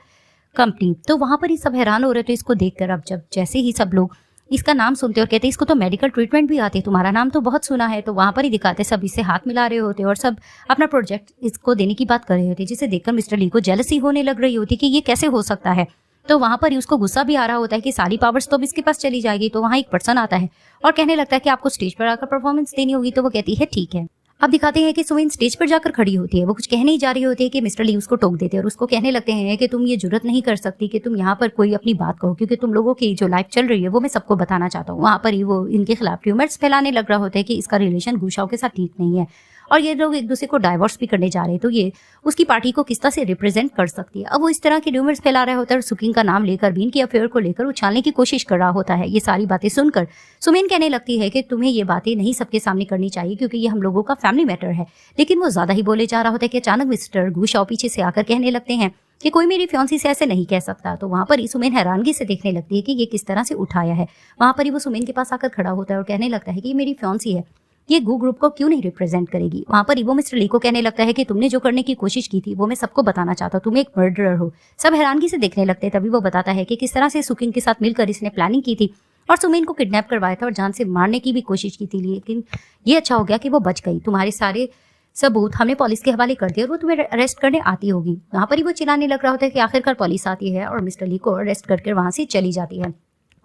कंपनी। तो वहां पर ही सब हैरान हो रहे थे इसको देखकर। अब जब जैसे ही सब लोग इसका नाम सुनते और कहते इसको तो मेडिकल ट्रीटमेंट भी आती है, तुम्हारा नाम तो बहुत सुना है। तो वहां पर ही दिखाते सब इससे हाथ मिला रहे होते और सब अपना प्रोजेक्ट इसको देने की बात कर रहे होते, जिसे देखकर मिस्टर ली को जेलसी होने लग रही होती कि ये कैसे हो सकता है। तो वहां पर ही उसको गुस्सा भी आ रहा होता है कि सारी पावर्स तो अब इसके पास चली जाएगी। तो वहां एक पर्सन आता है और कहने लगता है कि आपको स्टेज पर आकर परफॉर्मेंस देनी होगी। तो वो कहती है ठीक है। अब दिखाते हैं कि सुमेन स्टेज पर जाकर खड़ी होती है, वो कुछ कहने ही जा रही होती है कि मिस्टर ली उसको टोक देते हैं और उसको कहने लगते हैं कि तुम ये जुर्रत नहीं कर सकती कि तुम यहाँ पर कोई अपनी बात कहो, क्योंकि तुम लोगों की जो लाइफ चल रही है वो मैं सबको बताना चाहता हूँ। वहां पर ही वो इनके खिलाफ र्यूमर्स फैलाने लग रहा होता है कि इसका रिलेशन गुशाओ के साथ ठीक नहीं है और ये लोग एक दूसरे को डाइवोर्स भी करने जा रहे हैं। तो ये उसकी पार्टी को किस तरह से रिप्रेजेंट कर सकती है। अब वो इस तरह के र्यूमर्स फैला रहा होता है और सुकिन का नाम लेकर बीन की अफेयर को लेकर उछालने की कोशिश कर रहा होता है। ये सारी बातें सुनकर सुमिन कहने लगती है कि तुम्हें ये बातें नहीं सबके सामने करनी चाहिए क्योंकि ये हम लोगों का फैमिली मैटर है। लेकिन वो ज्यादा ही बोले जा रहा होता है कि अचानक मिस्टर गुशाओ पीछे से आकर कहने लगते हैं कि कोई मेरी फियांसी से ऐसे नहीं कह सकता। तो वहां पर ही सुमिन हैरानगी से देखने लगती है कि ये किस तरह से उठाया है। वहां पर ही वो सुमिन के पास आकर खड़ा होता है और कहने लगता है कि ये मेरी फियांसी है, ये गू ग्रुप को क्यों नहीं रिप्रेजेंट करेगी। वहां पर ही वो मिस्टर ली को कहने लगता है कि तुमने जो करने की कोशिश की थी वो मैं सबको बताना चाहता हूँ, तुम एक मर्डरर हो। सब हैरानगी से देखने लगते हैं। तभी वो बताता है कि किस तरह से सुकिन के साथ मिलकर इसने प्लानिंग की थी और सुमिन को किडनैप करवाया था और जान से मारने की भी कोशिश की थी। लेकिन ये अच्छा हो गया कि वो बच गई। तुम्हारे सारे सबूत हमने पुलिस के हवाले कर दिए और वो तुम्हें अरेस्ट करने आती होगी। वहां पर ही वो चिल्लाने लग रहा होता है कि आखिरकार पुलिस आती है और मिस्टर ली को अरेस्ट करके वहां से चली जाती है।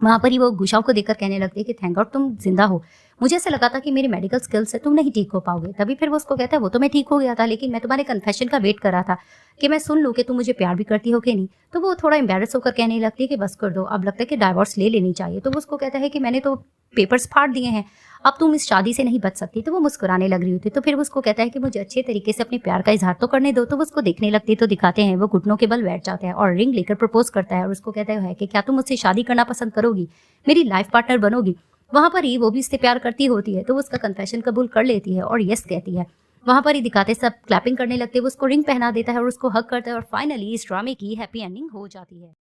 वहां पर ही वो गुशाओ को देखकर कहने लगती है कि थैंक गॉड तुम जिंदा हो, मुझे ऐसा लगा था कि मेरी मेडिकल स्किल से तुम नहीं ठीक हो पाओगे। तभी फिर वो उसको कहता है वो तो मैं ठीक हो गया था, लेकिन मैं तुम्हारे कन्फेशन का वेट कर रहा था कि मैं सुन लूं कि तुम मुझे प्यार भी करती हो कि नहीं। तो वो थोड़ा एम्बेरस होकर कहने लगती है कि बस कर दो, अब लगता है कि डाइवोर्स ले लेनी चाहिए। तो वो उसको कहता है कि मैंने तो पेपर्स फाड़ दिए हैं, अब तुम इस शादी से नहीं बच सकती। तो वो मुस्कुराने लग रही होती। तो फिर वो उसको कहता है कि मुझे अच्छे तरीके से अपने प्यार का इजहार तो करने दो। तो वो उसको देखने लगती है। तो दिखाते हैं वो घुटनों के बल बैठ जाता है और रिंग लेकर प्रपोज करता है और उसको कहता है कि क्या तुम मुझसे शादी करना पसंद करोगी, मेरी लाइफ पार्टनर बनोगी। वहां पर ही वो भी इससे प्यार करती होती है। तो वो उसका कन्फेशन कबूल कर लेती है और यस कहती है। वहां पर ही दिखाते सब क्लैपिंग करने लगते हैं। वो उसको रिंग पहना देता है और उसको हग करता है और फाइनली इस ड्रामे की हैप्पी एंडिंग हो जाती है।